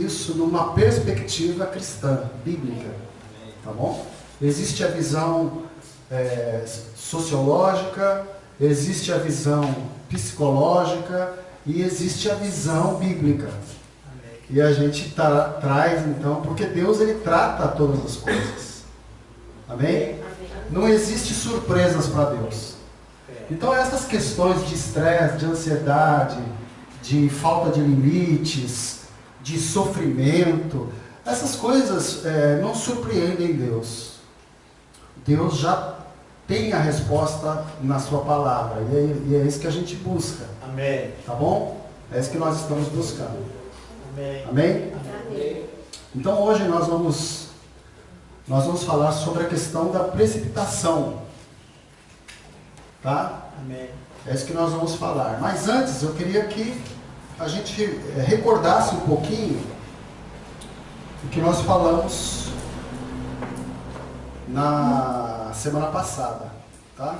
isso numa perspectiva cristã, bíblica, tá bom? Existe a visão sociológica, existe a visão psicológica e existe a visão bíblica. E a gente traz então, porque Deus ele trata todas as coisas. Amém? Não existe surpresas para Deus. Então essas questões de estresse, de ansiedade, de falta de limites, de sofrimento, essas coisas não surpreendem Deus. Deus já tem a resposta na sua palavra. E é isso que a gente busca. Amém. Tá bom? É isso que nós estamos buscando. Amém. Amém? Amém. Então hoje nós vamos falar sobre a questão da precipitação. Tá? Amém. É isso que nós vamos falar. Mas antes eu queria que a gente recordasse um pouquinho o que nós falamos na semana passada, tá?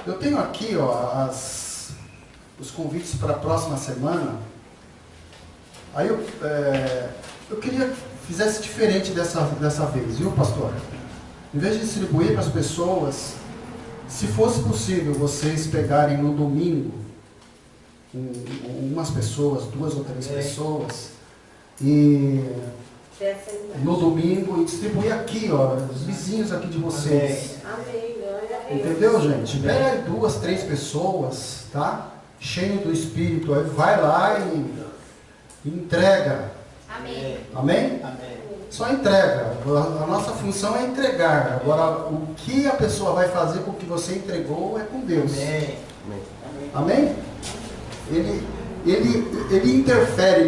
Eu tenho aqui, ó, os convites para a próxima semana. Aí eu queria que fizesse diferente dessa vez, viu, pastor? Em vez de distribuir para as pessoas, se fosse possível vocês pegarem no domingo umas pessoas, 2 ou 3 pessoas, e no domingo e distribuir aqui, ó, os vizinhos aqui de vocês. Amém. Glória a Deus. Entendeu, gente? Pega aí 2, 3 pessoas, tá? Cheio do Espírito, aí vai lá e entrega. Amém. Amém? Amém. Só entrega. A nossa função é entregar. Agora, o que a pessoa vai fazer com o que você entregou é com Deus. Amém. Amém? Ele interfere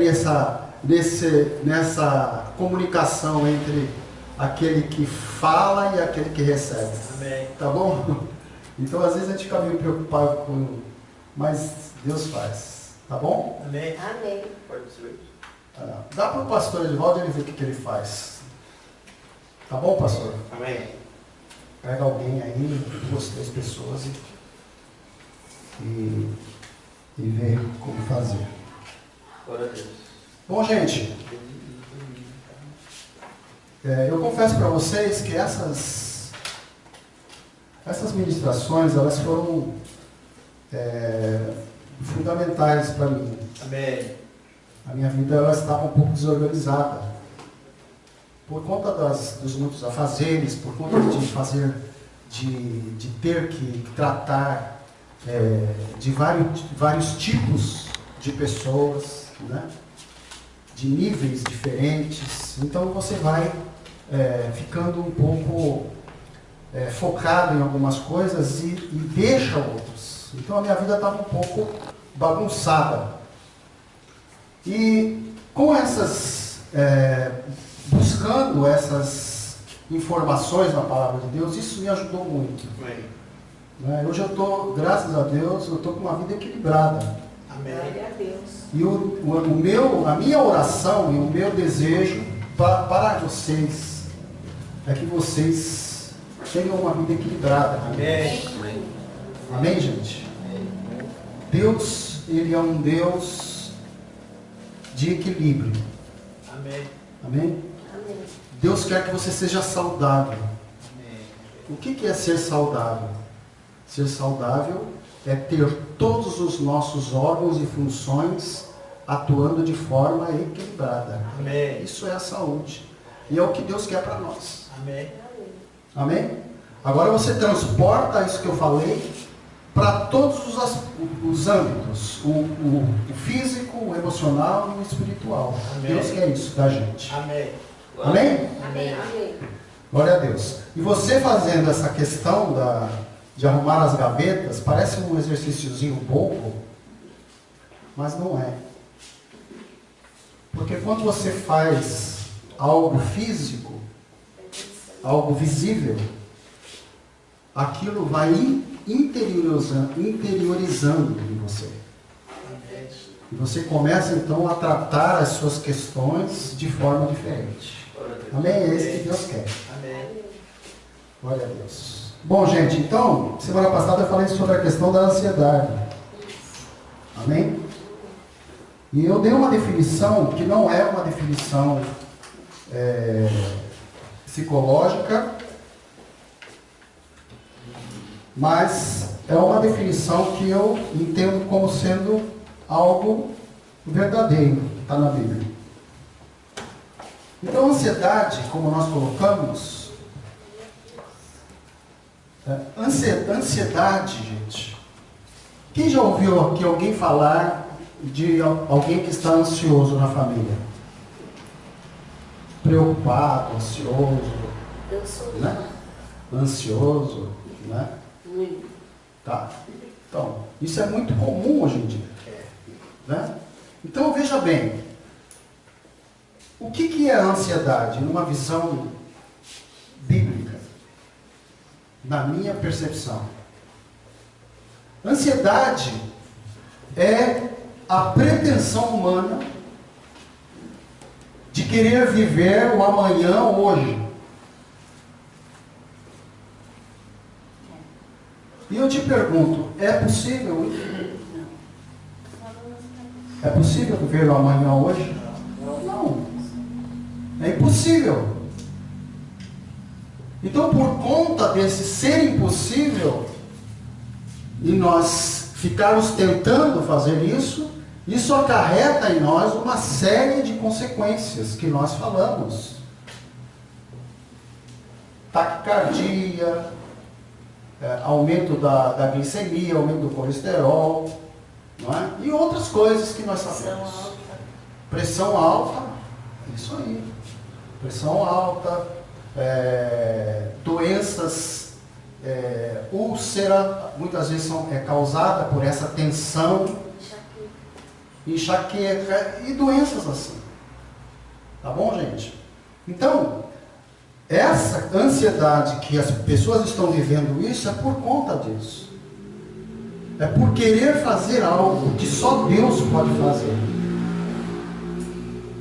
nessa comunicação entre aquele que fala e aquele que recebe. Amém. Tá bom? Então, às vezes a gente fica meio preocupado com... Mas Deus faz. Tá bom? Amém. Amém. Dá para o pastor Edivaldo ele ver o que ele faz. Tá bom, pastor? Amém. Pega alguém aí, 2, 3 pessoas e vê como fazer. Glória a Deus. Bom, gente, eu confesso para vocês que essas ministrações, elas foram fundamentais para mim. Amém. A minha vida ela estava um pouco desorganizada. Por conta dos muitos afazeres, por conta de ter que tratar de vários tipos de pessoas, né? De níveis diferentes. Então você vai ficando um pouco focado em algumas coisas e deixa outras. Então a minha vida estava um pouco bagunçada. E com buscando essas informações na palavra de Deus, isso me ajudou muito. Amém. Né? Hoje eu estou, graças a Deus, eu estou com uma vida equilibrada. Amém. Glória a Deus. E a minha oração e o meu desejo para vocês é que vocês tenham uma vida equilibrada. Amém. Amém, gente? Deus, Ele é um Deus de equilíbrio. Amém. Amém? Amém. Deus quer que você seja saudável. Amém. O que é ser saudável? Ser saudável é ter todos os nossos órgãos e funções atuando de forma equilibrada. Amém. Isso é a saúde. E é o que Deus quer para nós. Amém. Amém? Agora você transporta isso que eu falei para todos os âmbitos. O físico, o emocional e o espiritual. Amém. Deus quer isso da gente. Amém. Amém? Amém. Amém. Glória a Deus. E você fazendo essa questão de arrumar as gavetas, parece um exercíciozinho bobo, mas não é. Porque quando você faz algo físico, algo visível, aquilo vai interiorizando em você. E você começa então a tratar as suas questões de forma diferente. Amém? É isso que Deus quer. Amém. Glória a Deus. Bom, gente, então, semana passada eu falei sobre a questão da ansiedade. Amém? E eu dei uma definição que não é uma definição psicológica, mas é uma definição que eu entendo como sendo algo verdadeiro, está na Bíblia. Então, ansiedade, como nós colocamos, ansiedade, gente. Quem já ouviu aqui alguém falar de alguém que está ansioso na família? Preocupado, ansioso, Eu sou. né? Ansioso, né? Muito. Tá. Então, isso é muito comum hoje em dia, né? Então, veja bem, o que é a ansiedade numa visão bíblica, na minha percepção? Ansiedade é a pretensão humana de querer viver o amanhã hoje. E eu te pergunto, é possível isso? É possível viver o amanhã hoje? Não. É impossível. Então, por conta desse ser impossível, e nós ficarmos tentando fazer isso, isso acarreta em nós uma série de consequências que nós falamos. Taquicardia, aumento da glicemia, aumento do colesterol, não é? E outras coisas que nós sabemos. Pressão alta, isso aí. Pressão alta, doenças, úlcera, muitas vezes é causada por essa tensão, enxaqueca e doenças assim. Tá bom, gente? Então, essa ansiedade que as pessoas estão vivendo isso é por conta disso. É por querer fazer algo que só Deus pode fazer.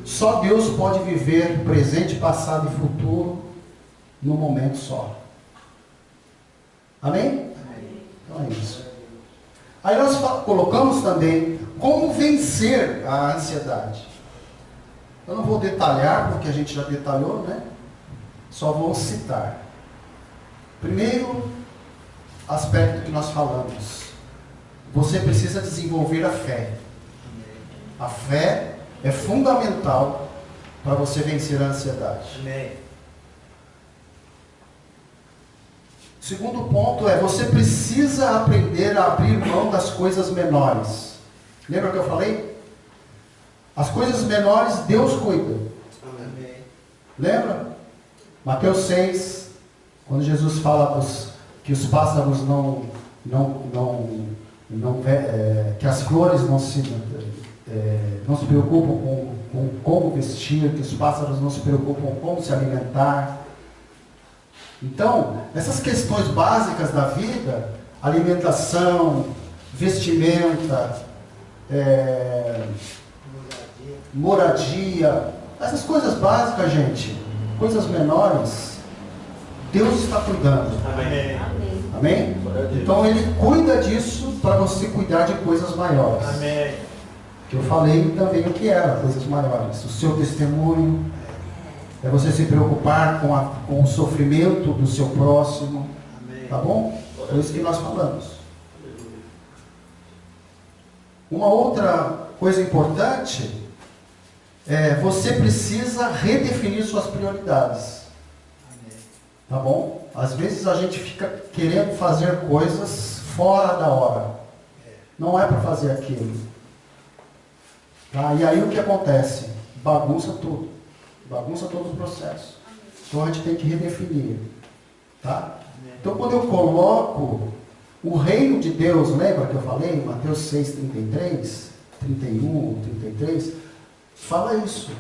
Só Deus pode viver presente, passado e futuro num momento só. Amém? Então é isso. Aí nós colocamos também como vencer a ansiedade. Eu não vou detalhar, porque a gente já detalhou, né? Só vou citar. Primeiro aspecto que nós falamos. Você precisa desenvolver a fé. A fé é fundamental para você vencer a ansiedade. Amém. Segundo ponto é, você precisa aprender a abrir mão das coisas menores. Lembra que eu falei? As coisas menores Deus cuida. Amém. Lembra? Mateus 6, quando Jesus fala que os pássaros que as flores não se preocupam com como vestir, que os pássaros não se preocupam com como se alimentar. Então, essas questões básicas da vida, alimentação, vestimenta, moradia, essas coisas básicas, gente, coisas menores, Deus está cuidando. Amém. Amém. Amém? Então Ele cuida disso para você cuidar de coisas maiores. Amém. Que eu falei também o que era coisas maiores. O seu testemunho, é você se preocupar com o sofrimento do seu próximo. Amém. Tá bom? É isso que nós falamos. Uma outra coisa importante é você precisa redefinir suas prioridades. Amém. Tá bom? Às vezes a gente fica querendo fazer coisas fora da hora. Não é para fazer aquilo. Tá? E aí o que acontece? Bagunça tudo. Bagunça todo o processo. Então a gente tem que redefinir. Tá? Então quando eu coloco o reino de Deus, lembra que eu falei? Mateus 6, 33, 31, 33, fala isso.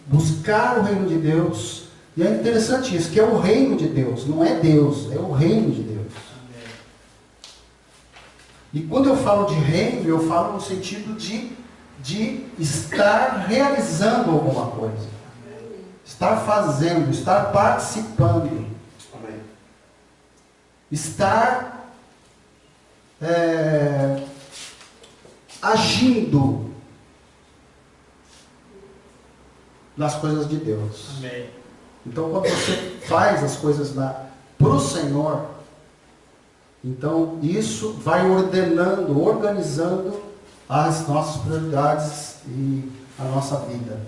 Buscar o reino de Deus. E é interessante isso, que é o reino de Deus. Não é Deus, é o reino de Deus. Amém. E quando eu falo de reino, eu falo no sentido de estar realizando alguma coisa. Estar fazendo, estar participando. Amém. Estar agindo. nas coisas de Deus. Amém. Então, quando você faz as coisas para o Senhor, então isso vai ordenando, organizando as nossas prioridades e a nossa vida.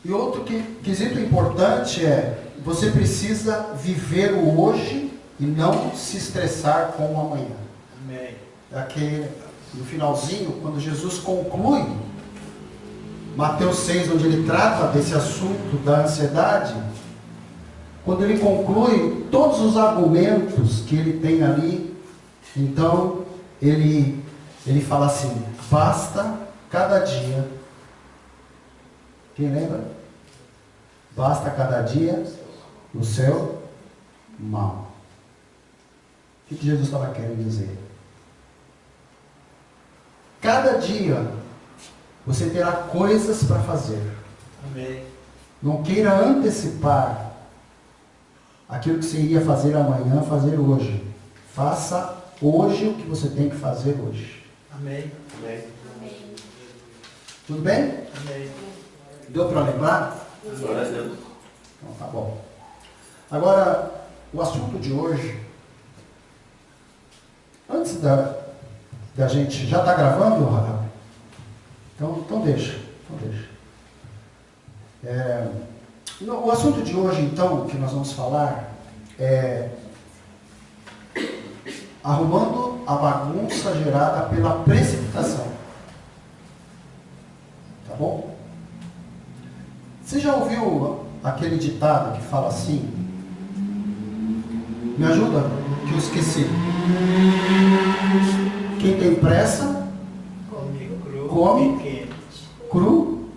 E outro quesito importante é, você precisa viver o hoje e não se estressar com o amanhã. Amém. Aqui no finalzinho, quando Jesus conclui Mateus 6, onde ele trata desse assunto da ansiedade, quando ele conclui todos os argumentos que ele tem ali, então ele fala assim: basta cada dia. Quem lembra? Basta cada dia o seu mal. O que Jesus estava querendo dizer? Cada dia você terá coisas para fazer. Amém. Não queira antecipar aquilo que você iria fazer amanhã, fazer hoje. Faça hoje o que você tem que fazer hoje. Amém. Amém. Tudo bem? Amém. Deu para lembrar? Glória a Deus. Então tá bom. Agora, o assunto de hoje, antes da gente... Já está gravando, Rafael? Então deixa. O assunto de hoje, então, que nós vamos falar é arrumando a bagunça gerada pela precipitação. Tá bom? Você já ouviu aquele ditado que fala assim? Me ajuda, que eu esqueci. Quem tem pressa, come cru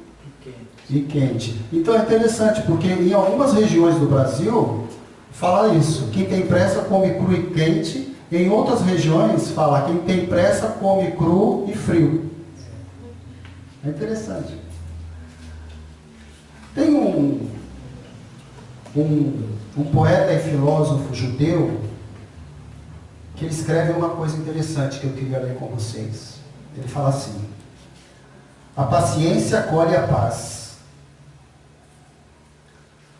e quente. Então é interessante, porque em algumas regiões do Brasil fala isso. Quem tem pressa come cru e quente. Em outras regiões fala quem tem pressa come cru e frio. É interessante. Tem um poeta e filósofo judeu que ele escreve uma coisa interessante que eu queria ler com vocês. Ele fala assim: a paciência colhe a paz,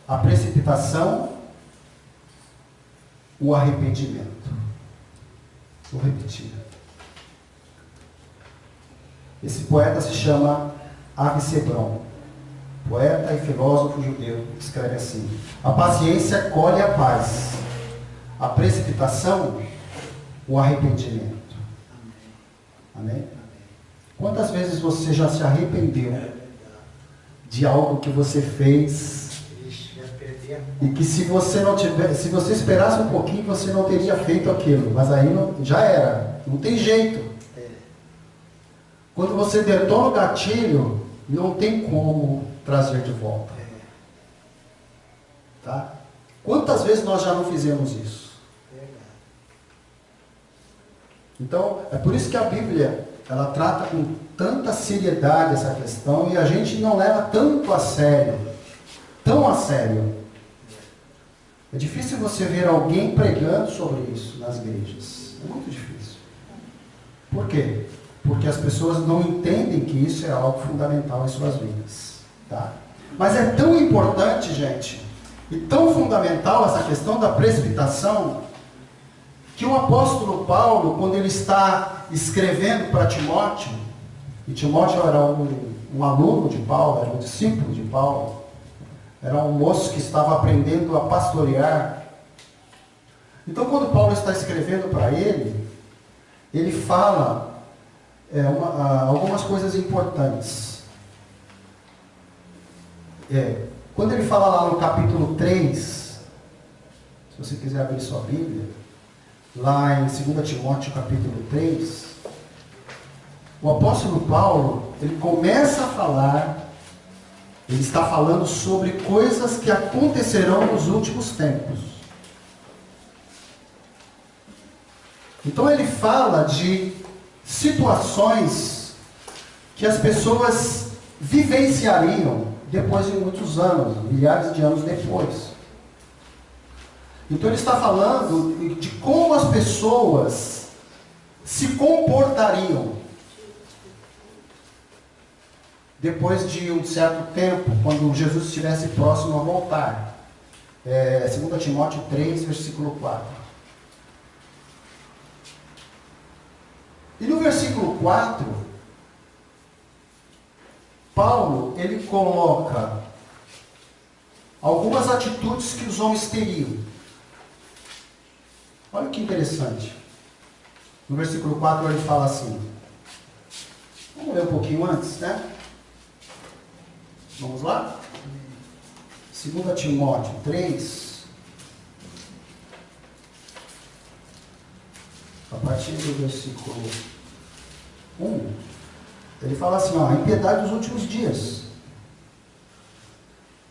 a precipitação, o arrependimento. Vou repetir. Esse poeta se chama Avi Sebron, poeta e filósofo judeu, escreve assim: a paciência colhe a paz, a precipitação, o arrependimento. Amém? Quantas vezes você já se arrependeu de algo que você fez e que se você esperasse um pouquinho, você não teria feito aquilo, mas aí já era, não tem jeito. Quando você detona o gatilho, não tem como trazer de volta. Tá? Quantas vezes nós já não fizemos isso? Então, é por isso que a Bíblia, ela trata com tanta seriedade essa questão e a gente não leva tanto a sério, tão a sério. É difícil você ver alguém pregando sobre isso nas igrejas. É muito difícil. Por quê? Porque as pessoas não entendem que isso é algo fundamental em suas vidas. Tá? Mas é tão importante, gente, e tão fundamental essa questão da precipitação, que o apóstolo Paulo, quando ele está escrevendo para Timóteo, e Timóteo era um aluno de Paulo, era um discípulo de Paulo, era um moço que estava aprendendo a pastorear. Então, quando Paulo está escrevendo para ele, ele fala algumas coisas importantes. Quando ele fala lá no capítulo 3, se você quiser abrir sua Bíblia, lá em 2 Timóteo capítulo 3, o apóstolo Paulo, ele começa a falar, ele está falando sobre coisas que acontecerão nos últimos tempos. Então ele fala de situações que as pessoas vivenciariam depois de muitos anos, milhares de anos depois. Então ele está falando de como as pessoas se comportariam depois de um certo tempo, quando Jesus estivesse próximo a voltar. 2 Timóteo 3, versículo 4. E no versículo 4, Paulo, ele coloca algumas atitudes que os homens teriam. Olha que interessante. No versículo 4 ele fala assim. Vamos ler um pouquinho antes, né? Vamos lá? 2 Timóteo 3, a partir do versículo 1, ele fala assim, ó, a impiedade dos últimos dias.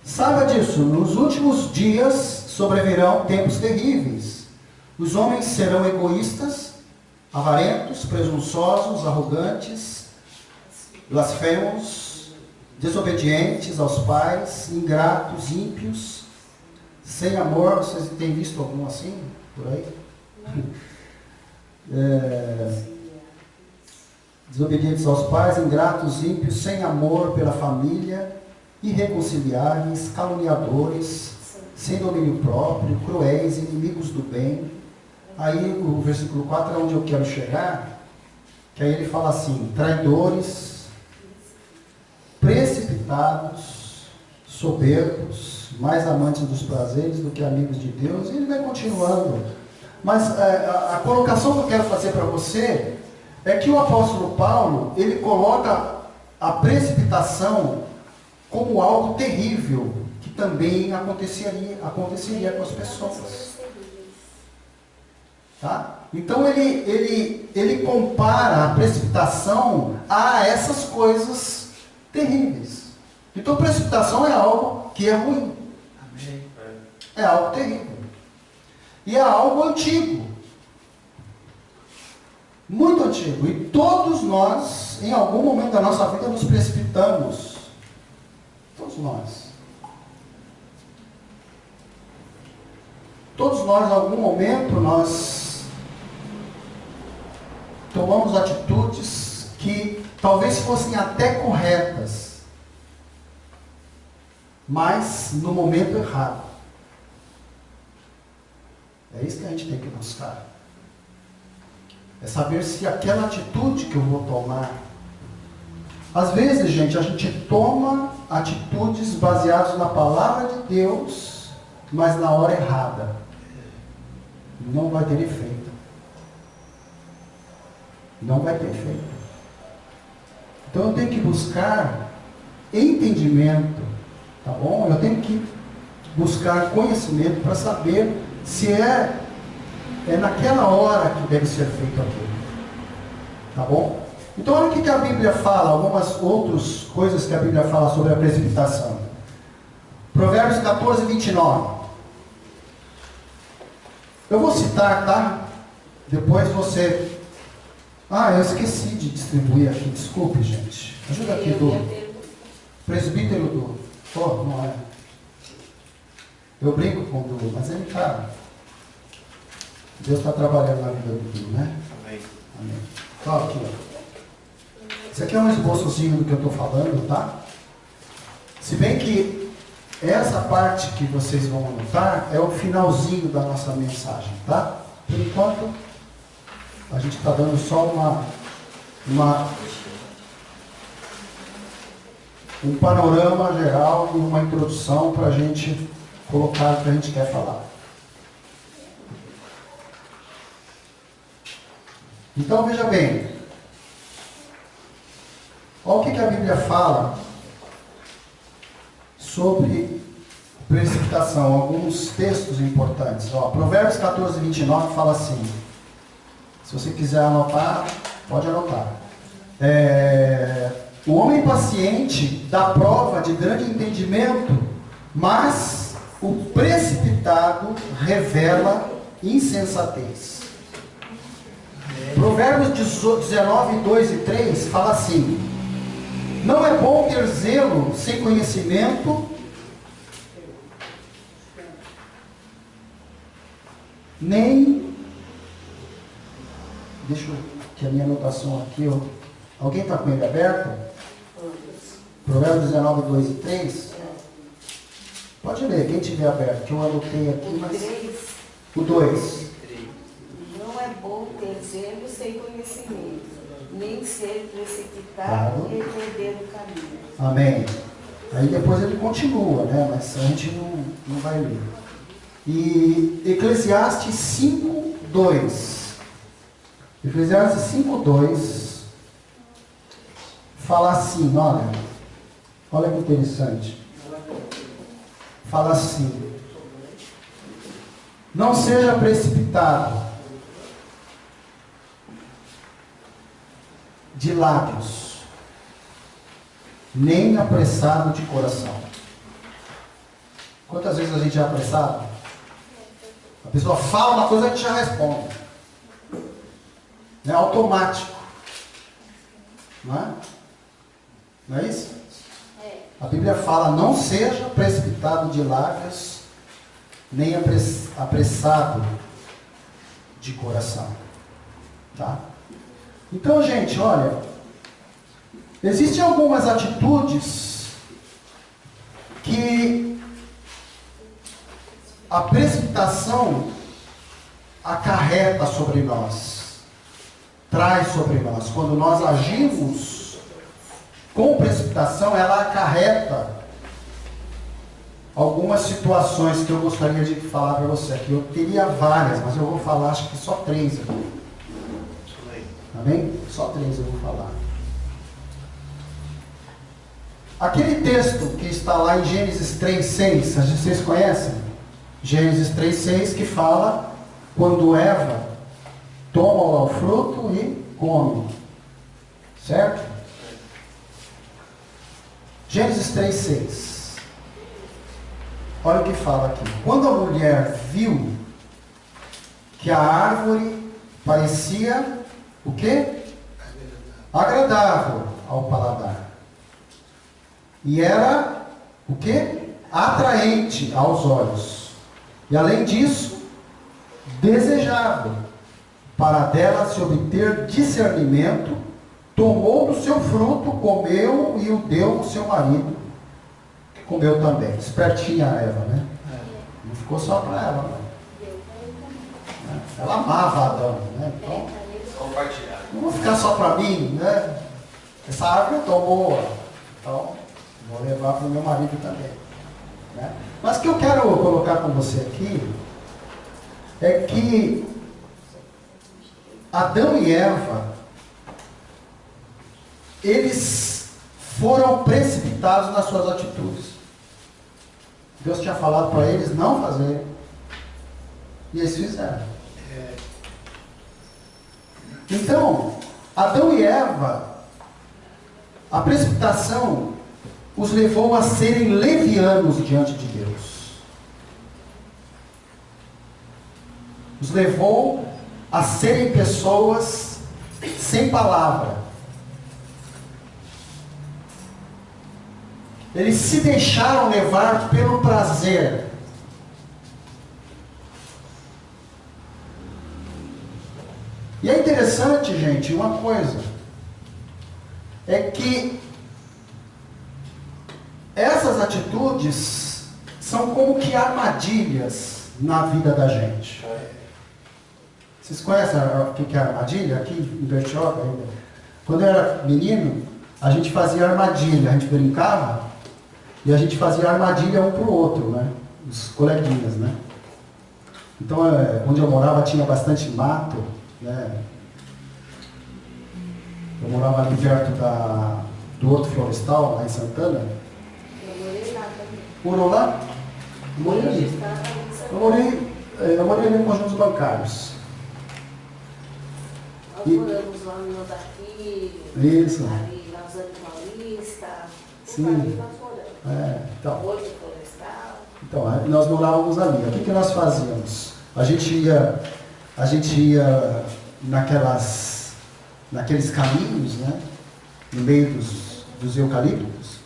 Saiba disso, nos últimos dias sobrevirão tempos terríveis. Os homens serão egoístas, avarentos, presunçosos, arrogantes, blasfemos, desobedientes aos pais, ingratos, ímpios, sem amor. Vocês têm visto algum assim por aí? Desobedientes aos pais, ingratos, ímpios, sem amor pela família, irreconciliáveis, caluniadores, sem domínio próprio, cruéis, inimigos do bem. Aí o versículo 4 é onde eu quero chegar, que aí ele fala assim, traidores, precipitados, soberbos, mais amantes dos prazeres do que amigos de Deus, e ele vai continuando. Mas a colocação que eu quero fazer para você é que o apóstolo Paulo, ele coloca a precipitação como algo terrível, que também aconteceria com as pessoas. Tá? Então ele compara a precipitação a essas coisas terríveis. Então precipitação é algo que é ruim. Amém. É algo terrível. E é algo antigo. Muito antigo. E todos nós, em algum momento da nossa vida, nos precipitamos. Todos nós. Todos nós, em algum momento, nós tomamos atitudes que talvez fossem até corretas, mas no momento errado. É isso que a gente tem que buscar. É saber se aquela atitude que eu vou tomar. Às vezes, gente, a gente toma atitudes baseadas na palavra de Deus, mas na hora errada. Não vai ter efeito. Não vai ter efeito. Então eu tenho que buscar entendimento, tá bom? Eu tenho que buscar conhecimento para saber se é naquela hora que deve ser feito aquilo. Tá bom? Então olha o que a Bíblia fala, algumas outras coisas que a Bíblia fala sobre a precipitação. Provérbios 14, 29. Eu vou citar, tá? Depois você... eu esqueci de distribuir aqui, desculpe, gente. Ajuda aqui do presbítero do... não é. Eu brinco com o Du, mas ele está... Deus está trabalhando na vida do Du, né? Amém. Amém. Então, aqui, ó. Isso aqui é um esboçozinho do que eu estou falando, tá? Se bem que essa parte que vocês vão anotar é o finalzinho da nossa mensagem, tá? Por enquanto, a gente está dando só um panorama geral e uma introdução para a gente colocar o que a gente quer falar. Então, veja bem. Olha o que a Bíblia fala sobre precipitação. Alguns textos importantes. Provérbios 14, 29 fala assim. Se você quiser anotar, pode anotar. O homem paciente dá prova de grande entendimento, mas o precipitado revela insensatez. Provérbios 19, 2 e 3 fala assim: não é bom ter zelo sem conhecimento, nem... Deixa eu... que a minha anotação aqui... Alguém está com ele aberto? Provérbios 19, 2 e 3. Pode ler, quem tiver aberto, que eu anotei aqui, O mas... 3. O 2. Não é bom ter zelo sem conhecimento, nem ser precipitado e perder o caminho. Amém. Aí depois ele continua, né? Mas a gente não vai ler. E Eclesiastes 5, 2. Eclesiastes 5, 2 fala assim, olha que interessante. Fala assim: não seja precipitado de lábios, nem apressado de coração. Quantas vezes a gente é apressado? A pessoa fala uma coisa e a gente já responde. É automático. Não é? Não é isso? A Bíblia fala: não seja precipitado de lábios, nem apressado de coração. Tá? Então, gente, olha, existem algumas atitudes que a precipitação acarreta sobre nós, traz sobre nós. Quando nós agimos com precipitação, ela acarreta algumas situações que eu gostaria de falar para você aqui. Eu teria várias, mas eu vou falar acho que só 3 aqui. Amém? Só 3 eu vou falar. Aquele texto que está lá em Gênesis 3:6, vocês conhecem? Gênesis 3:6, que fala quando Eva toma o fruto e come. Certo? Gênesis 3:6. Olha o que fala aqui. Quando a mulher viu que a árvore parecia o quê? Agradável ao paladar. E era o quê? Atraente aos olhos. E além disso, desejável para dela se obter discernimento, tomou do seu fruto, comeu e o deu ao seu marido, que comeu também. Espertinha a Eva, né? Não ficou só para ela, não. Ela amava Adão, né? Então, Compartilhar. não vou ficar só para mim, né? Essa árvore é tão boa, então vou levar para o meu marido também. Né? Mas o que eu quero colocar com você aqui é que Adão e Eva, eles foram precipitados nas suas atitudes. Deus tinha falado para eles não fazerem. E eles fizeram. Então, Adão e Eva, a precipitação os levou a serem levianos diante de Deus. Os levou a serem pessoas sem palavra. Eles se deixaram levar pelo prazer. E é interessante, gente, uma coisa. É que essas atitudes são como que armadilhas na vida da gente. Vocês conhecem o que é armadilha? Aqui em Bertioga ainda. Quando eu era menino, a gente fazia armadilha, a gente brincava. E a gente fazia armadilha um para o outro, né? Os coleguinhas, né? Então, onde eu morava tinha bastante mato, né? Eu morava ali perto do Horto Florestal, lá em Santana. Eu morei lá também. Morou lá? Morei ali. Eu morei ali no Conjuntos Bancários. Nós moramos lá no Daqui, Isso. ali na Zona Paulista. Sim. Ali nós moramos. Então. Horto Florestal. Então, nós morávamos ali. O que nós fazíamos? A gente ia naqueles caminhos, né? No meio dos eucaliptos.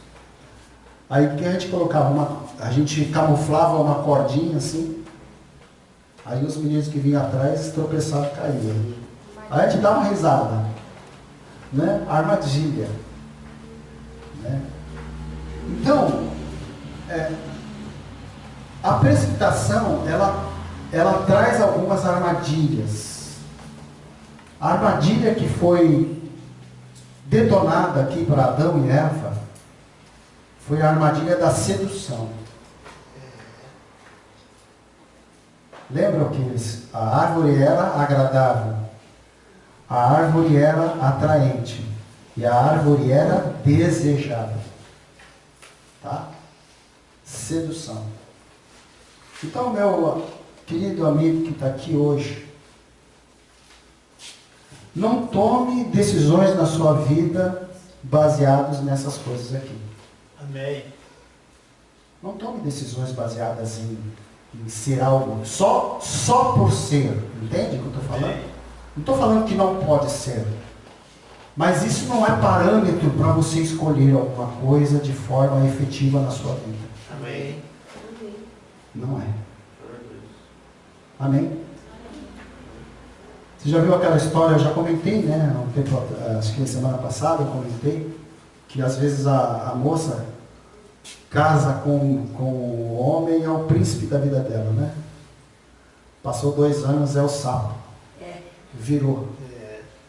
Aí que a gente colocava a gente camuflava uma cordinha assim. Aí os meninos que vinham atrás tropeçavam e caíam. Aí a gente dá uma risada, né? Armadilha, né? Então, a precipitação, ela traz algumas armadilhas. A armadilha que foi detonada aqui para Adão e Eva foi a armadilha da sedução. Lembram que a árvore era agradável, a árvore era atraente e a árvore era desejável. Tá? Sedução. Então, meu querido amigo que está aqui hoje, não tome decisões na sua vida baseadas nessas coisas aqui. Amém. Não tome decisões baseadas em ser algo só por ser. Entende o que eu estou falando? Amém. Não estou falando que não pode ser. Mas isso não é parâmetro para você escolher alguma coisa de forma efetiva na sua vida. Amém. Não é. Amém? Você já viu aquela história, eu já comentei, né? Um tempo, acho que na semana passada eu comentei, que às vezes a moça casa com o homem e é o príncipe da vida dela, né? Passou 2 anos, é o sapo. Virou.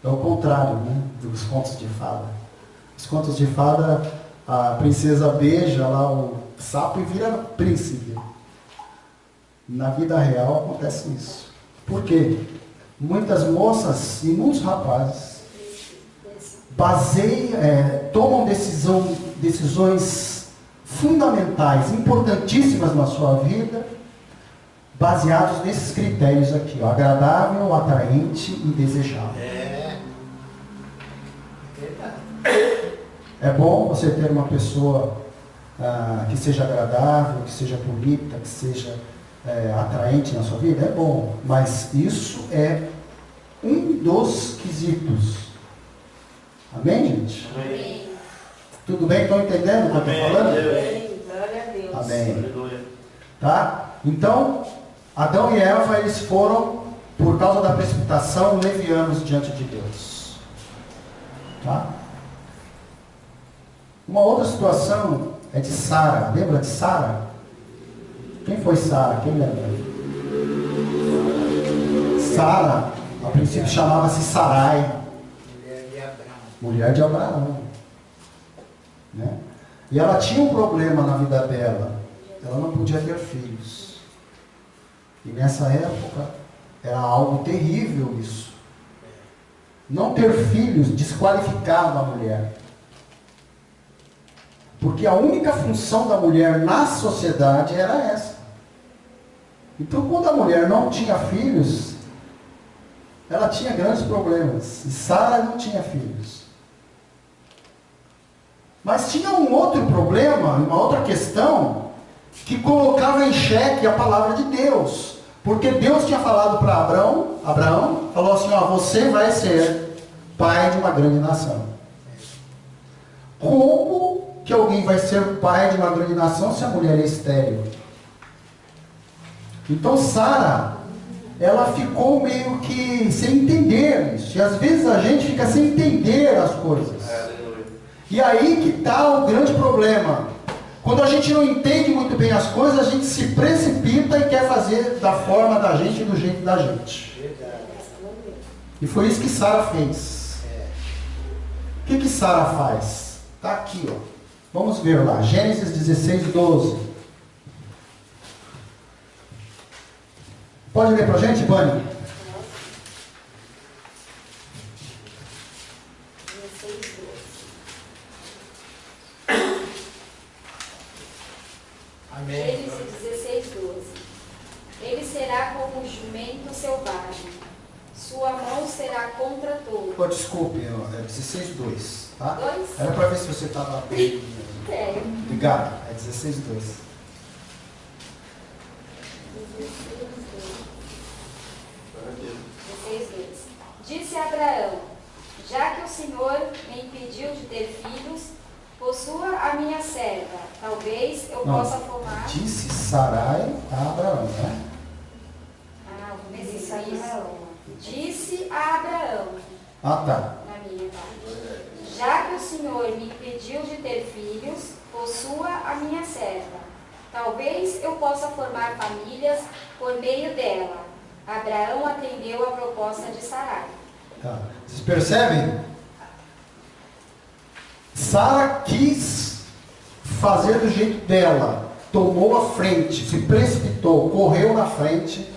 É o contrário, né? Dos contos de fada. Os contos de fada, a princesa beija lá o sapo e vira príncipe. Na vida real acontece isso. Por quê? Muitas moças e muitos rapazes tomam decisões fundamentais, importantíssimas na sua vida, baseados nesses critérios aqui, ó, agradável, atraente e desejável. É bom você ter uma pessoa que seja agradável, que seja bonita, que seja atraente na sua vida? É bom, mas isso é um dos quesitos. Amém, gente? Amém. Tudo bem? Estão entendendo o que eu estou falando? Amém. Glória a Deus. Amém. Aleluia. Tá? Então, Adão e Eva, eles foram, por causa da precipitação, levianos diante de Deus. Tá? Uma outra situação é de Sara. Lembra de Sara? Quem foi Sara? Quem lembra? Sara, a princípio chamava-se Sarai. Mulher de Abraão. Né? E ela tinha um problema na vida dela. Ela não podia ter filhos. E nessa época era algo terrível isso. Não ter filhos desqualificava a mulher. Porque a única função da mulher na sociedade era essa. Então, quando a mulher não tinha filhos, ela tinha grandes problemas. E Sara não tinha filhos. Mas tinha um outro problema, uma outra questão, que colocava em xeque a palavra de Deus. Porque Deus tinha falado para Abraão falou assim, ó, você vai ser pai de uma grande nação. Como que alguém vai ser pai de uma grande nação se a mulher é estéril? Então Sara, ela ficou meio que sem entender isso. E às vezes a gente fica sem entender as coisas. E aí que está o grande problema. Quando a gente não entende muito bem as coisas, a gente se precipita e quer fazer da forma da gente e do jeito da gente. E foi isso que Sara fez. O que Sara faz? Está aqui, ó. Vamos ver lá. Gênesis 16, 12. Pode ler para a gente, Bani? Amém. Gênesis 16, 12. Ele será como um jumento selvagem, sua mão será contra todos. Oh, desculpe, é 16, 2. Tá? 2? Era para ver se você estava bem. É. Obrigado. É 16, 2. 16, 2. Disse Abraão: já que o Senhor me impediu de ter filhos, possua a minha serva. Talvez eu possa formar. Disse Sarai a Abraão, né? Nesse Abraão. Disse a Abraão, Ah, tá. na minha parte. Já que o Senhor me impediu de ter filhos, possua a minha serva. Talvez eu possa formar famílias por meio dela. Abraão atendeu a proposta de Sarai. Tá. Vocês percebem? Sara quis fazer do jeito dela, tomou a frente, se precipitou, correu na frente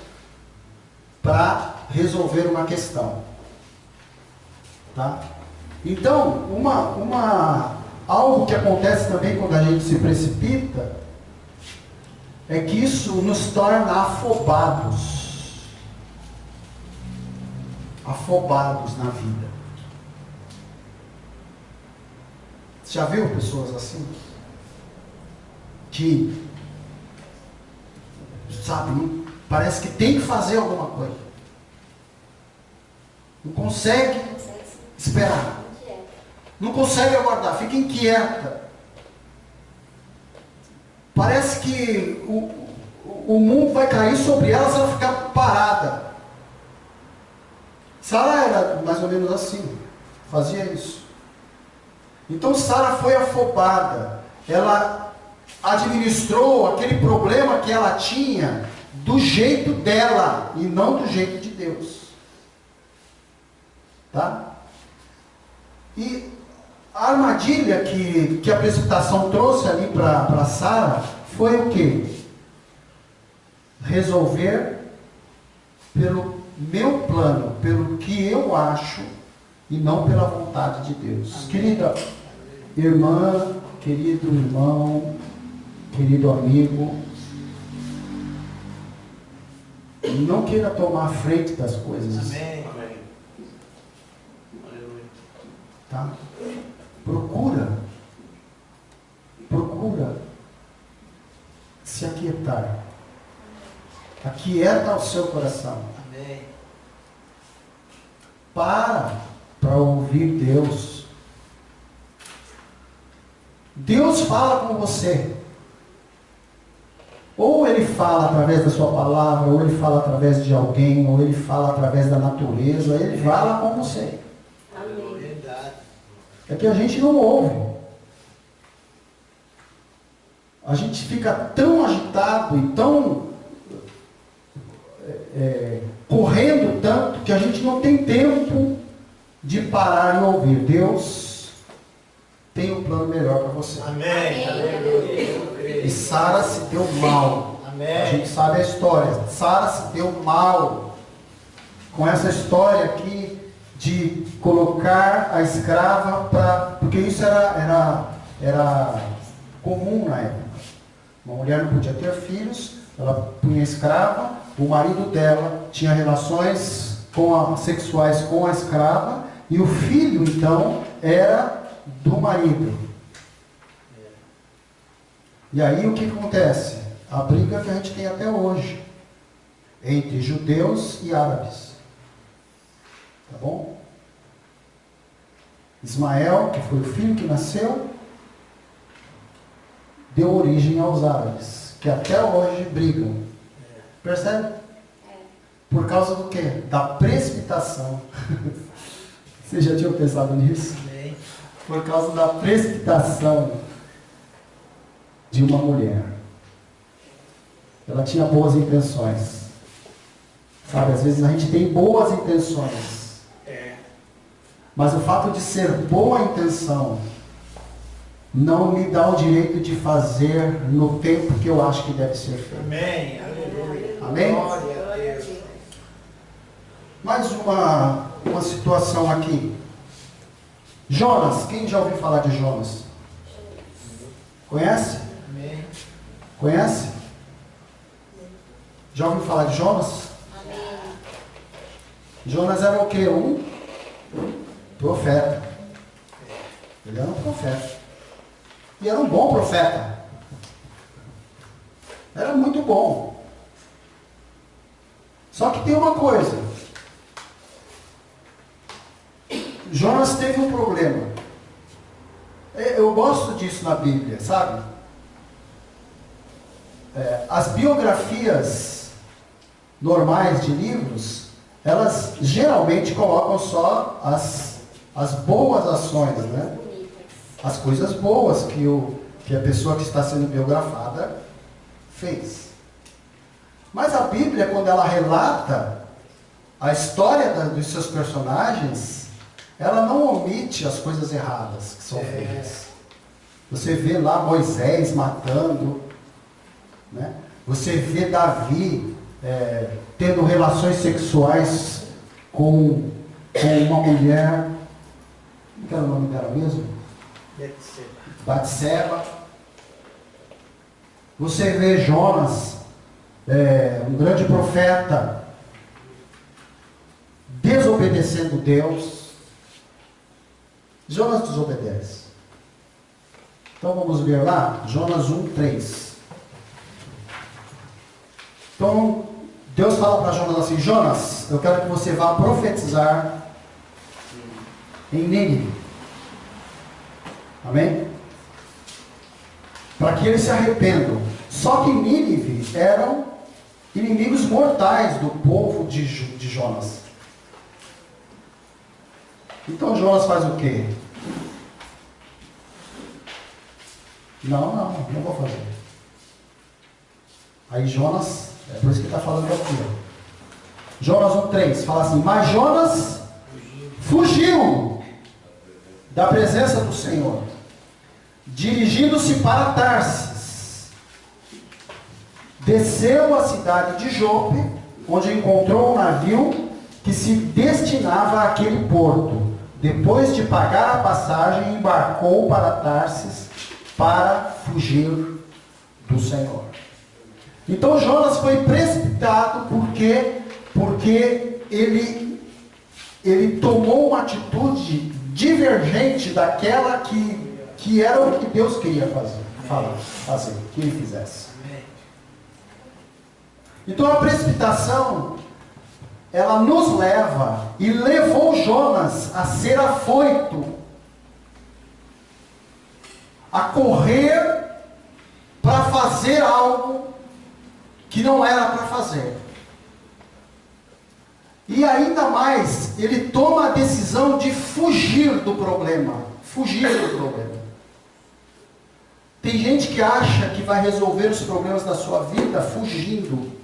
para resolver uma questão. Tá? Então, algo que acontece também quando a gente se precipita é que isso nos torna afobados. Afobados na vida. Você já viu pessoas assim? Que, sabe, parece que tem que fazer alguma coisa. Não consegue esperar. Não consegue aguardar, fica inquieta. Parece que o mundo vai cair sobre ela se ela ficar parada. Sara era mais ou menos assim, fazia isso. Então Sara foi afobada, ela administrou aquele problema que ela tinha do jeito dela e não do jeito de Deus. Tá? E a armadilha que a precipitação trouxe ali para Sara foi o quê? Resolver pelo meu plano, pelo que eu acho e não pela vontade de Deus. Amém. Querida irmã, querido irmão, querido amigo, não queira tomar a frente das coisas. Amém. Amém. Aleluia. Tá? Procura se aquietar. Aquieta o seu coração. Amém. Para ouvir Deus. Deus fala com você. Ou Ele fala através da sua palavra, ou Ele fala através de alguém, ou Ele fala através da natureza. Ele fala com você. Amém. Verdade. É que a gente não ouve. A gente fica tão agitado e tão correndo tanto que a gente não tem tempo de parar e ouvir. Deus tem um plano melhor para você. Amém. Aleluia. E Sara se deu mal. Amém. A gente sabe a história. Sara se deu mal com essa história aqui de colocar a escrava para... Porque isso era comum na época. Uma mulher não podia ter filhos, ela punha a escrava, o marido dela tinha relações sexuais com a escrava, e o filho, então, era do marido. E aí o que acontece? A briga que a gente tem até hoje, entre judeus e árabes. Tá bom? Ismael, que foi o filho que nasceu, deu origem aos árabes, que até hoje brigam. Percebe? Por causa do quê? Da precipitação. Vocês já tinham pensado nisso? Amém. Por causa da precipitação de uma mulher. Ela tinha boas intenções. Sabe, às vezes a gente tem boas intenções. Mas o fato de ser boa intenção não me dá o direito de fazer no tempo que eu acho que deve ser feito. Amém. Aleluia. Amém? Glória a Deus. Mais uma situação aqui. Jonas, quem já ouviu falar de Jonas? Conhece? Amém. Conhece? Já ouviu falar de Jonas? Amém. Jonas era o quê? Um profeta. Ele era um profeta. E era um bom profeta. Era muito bom. Só que tem uma coisa. Jonas teve um problema. Eu gosto disso na Bíblia, sabe? As biografias normais de livros, elas geralmente colocam só as boas ações, né? As coisas boas que que a pessoa que está sendo biografada fez. Mas a Bíblia, quando ela relata a história dos seus personagens, ela não omite as coisas erradas que são feitas. Você vê lá Moisés matando, né? Você vê Davi tendo relações sexuais com uma mulher, como era o nome dela mesmo? Batseba. Você vê Jonas, um grande profeta, desobedecendo Deus. Jonas desobedece. Então vamos ver lá, Jonas 1:3. Então, Deus fala para Jonas assim: Jonas, eu quero que você vá profetizar em Nínive. Amém? Para que eles se arrependam. Só que Nínive eram inimigos mortais do povo de Jonas. Então Jonas faz o quê? Não vou fazer. Aí Jonas, é por isso que está falando aqui. Ó. Jonas 1:3 fala assim: mas Jonas fugiu da presença do Senhor, dirigindo-se para Tarsis. Desceu à cidade de Jope, onde encontrou um navio que se destinava àquele porto. Depois de pagar a passagem, embarcou para Tarsis para fugir do Senhor. Então Jonas foi precipitado porque ele tomou uma atitude divergente daquela que era o que Deus queria fazer, que ele fizesse. Então a precipitação, ela nos leva e levou Jonas a ser afoito, a correr para fazer algo que não era para fazer. E ainda mais, ele toma a decisão de fugir do problema. Fugir do problema. Tem gente que acha que vai resolver os problemas da sua vida fugindo.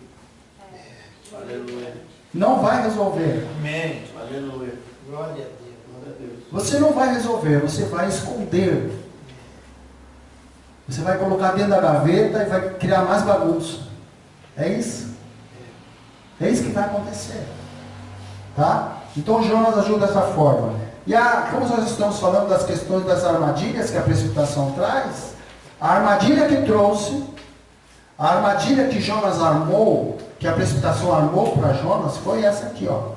Aleluia. Não vai resolver. Amém. Aleluia. Glória a Deus. Glória a Deus. Você não vai resolver, você vai esconder. Você vai colocar dentro da gaveta e vai criar mais bagunça. É isso? É isso que vai acontecer. Tá? Então Jonas ajuda dessa forma. E como nós estamos falando das questões das armadilhas que a precipitação traz, a armadilha que trouxe, a armadilha que Jonas armou, que a precipitação armou para Jonas, foi essa aqui, ó.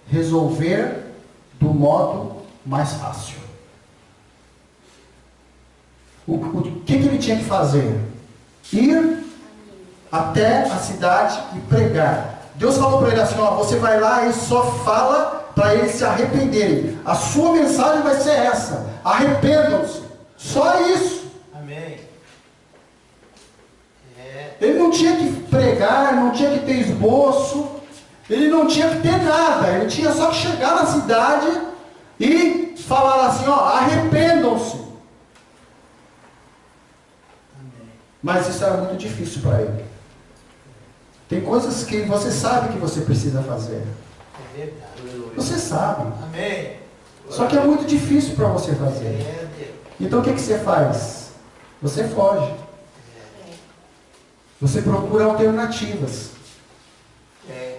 Resolver do modo mais fácil. O que ele tinha que fazer? Ir até a cidade e pregar. Deus falou para ele assim, ó, você vai lá e só fala para eles se arrependerem. A sua mensagem vai ser essa: arrependam-se. Só isso. Amém. Ele não tinha que pregar, não tinha que ter esboço, ele não tinha que ter nada. Ele tinha só que chegar na cidade e falar assim, ó, arrependam-se. Mas isso era muito difícil para ele. Tem coisas que você sabe que você precisa fazer. É verdade. Você sabe. Amém. Só que é muito difícil para você fazer. É Deus. Então o que você faz? Você foge. Você procura alternativas. É.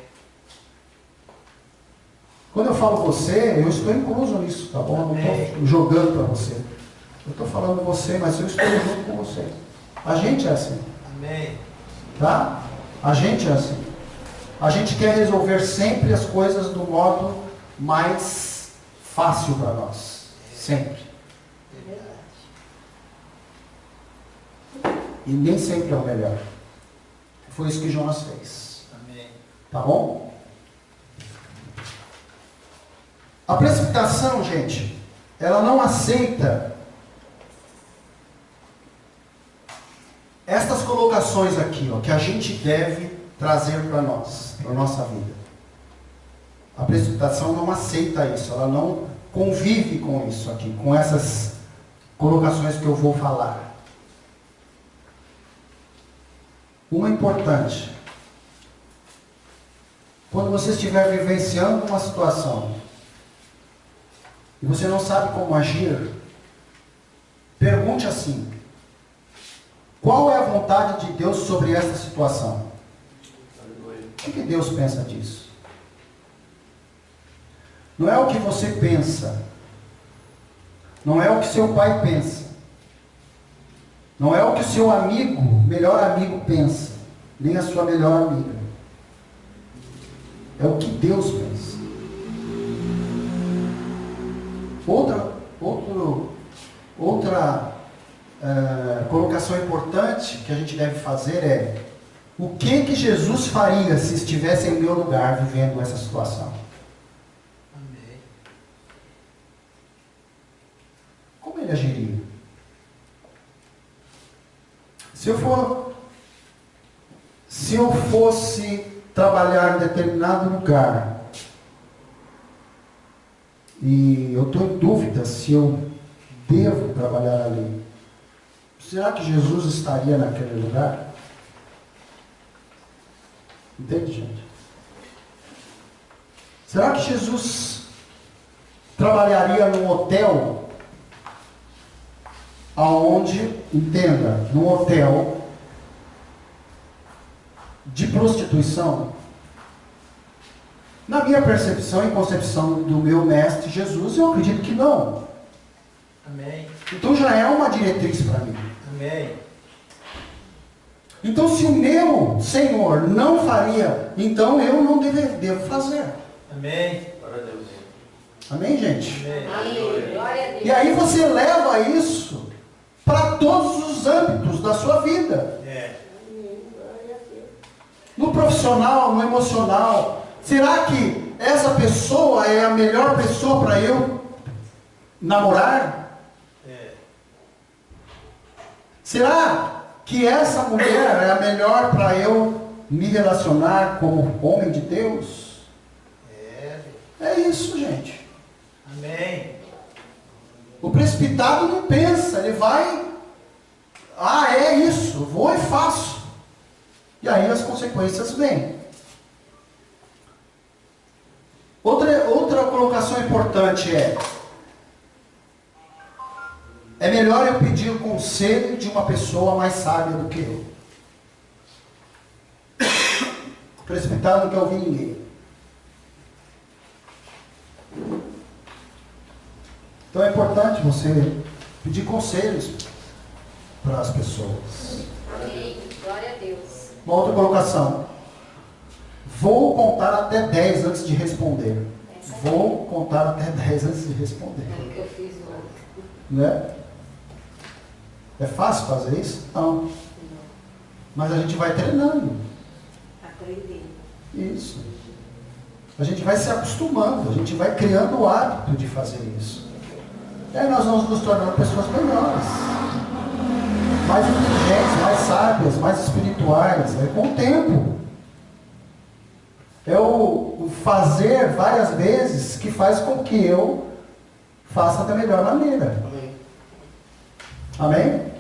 Quando eu falo você, eu estou incluso nisso, tá bom? Eu não estou jogando para você. Eu estou falando você, mas eu estou junto com você. A gente é assim. Amém. Tá? A gente é assim. A gente quer resolver sempre as coisas do modo mais fácil para nós. Sempre. E nem sempre é o melhor. Foi isso que Jonas fez. Amém. Tá bom? A precipitação, gente, ela não aceita estas colocações aqui, ó, que a gente deve trazer para nós, para a nossa vida. A precipitação não aceita isso, ela não convive com isso aqui, com essas colocações que eu vou falar. Uma importante. Quando você estiver vivenciando uma situação e você não sabe como agir, pergunte assim: qual é a vontade de Deus sobre esta situação? O que Deus pensa disso? Não é o que você pensa. Não é o que seu pai pensa. Não é o que o seu amigo, melhor amigo pensa. Nem a sua melhor amiga. É o que Deus pensa. Outra colocação importante que a gente deve fazer é: o que Jesus faria se estivesse em meu lugar vivendo essa situação? Amém. Como ele agiria? Se eu fosse trabalhar em determinado lugar e eu estou em dúvida se eu devo trabalhar ali, será que Jesus estaria naquele lugar? Entende, gente? Será que Jesus trabalharia num hotel aonde, entenda, num hotel de prostituição? Na minha percepção e concepção do meu mestre Jesus, eu acredito que não. Amém. Então já é uma diretriz para mim. Amém. Então se o meu Senhor não faria, então eu não devo fazer. Amém. Glória a Deus. Amém, gente? Amém. Amém. Glória a Deus. E aí você leva isso para todos os âmbitos da sua vida. É. No profissional, no emocional. Será que essa pessoa é a melhor pessoa para eu namorar? É. Será que essa mulher é a melhor para eu me relacionar como homem de Deus? É. É isso, gente. Amém. O precipitado não pensa, ele vai, é isso, vou e faço. E aí as consequências vêm. Outra colocação importante é melhor eu pedir o conselho de uma pessoa mais sábia do que eu. O precipitado não quer ouvir ninguém. Então é importante você pedir conselhos para as pessoas. Amém. Glória a Deus. Uma outra colocação. Vou contar até 10 antes de responder. Vou contar até 10 antes de responder. É o que eu fiz ontem. Né? É fácil fazer isso? Não. Mas a gente vai treinando. Aprender. Isso. A gente vai se acostumando, a gente vai criando o hábito de fazer isso. E aí nós vamos nos tornando pessoas melhores, mais inteligentes, mais sábias, mais espirituais. É com o tempo. É o fazer várias vezes que faz com que eu faça da melhor maneira. Amém. Amém?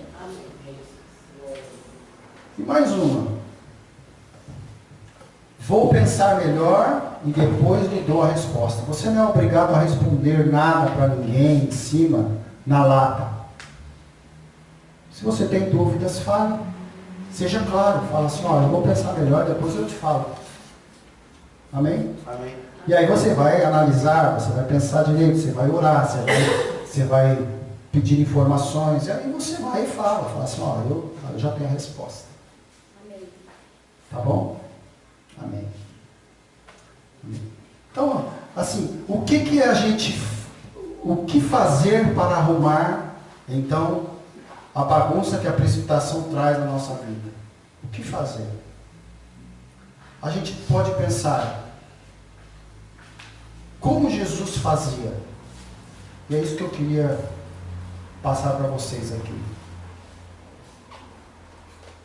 E mais uma. Vou pensar melhor e depois lhe dou a resposta. Você não é obrigado a responder nada para ninguém em cima, na lata. Se você tem dúvidas, fale. Seja claro, fala assim, olha, eu vou pensar melhor, depois eu te falo. Amém? Amém. E aí você vai analisar, você vai pensar direito, você vai orar, você vai pedir informações, e aí você vai e fala assim, olha, eu já tenho a resposta. Amém. Tá bom? Amém. Então, assim, o que fazer para arrumar, então, a bagunça que a precipitação traz na nossa vida? O que fazer? A gente pode pensar, como Jesus fazia? E é isso que eu queria passar para vocês aqui.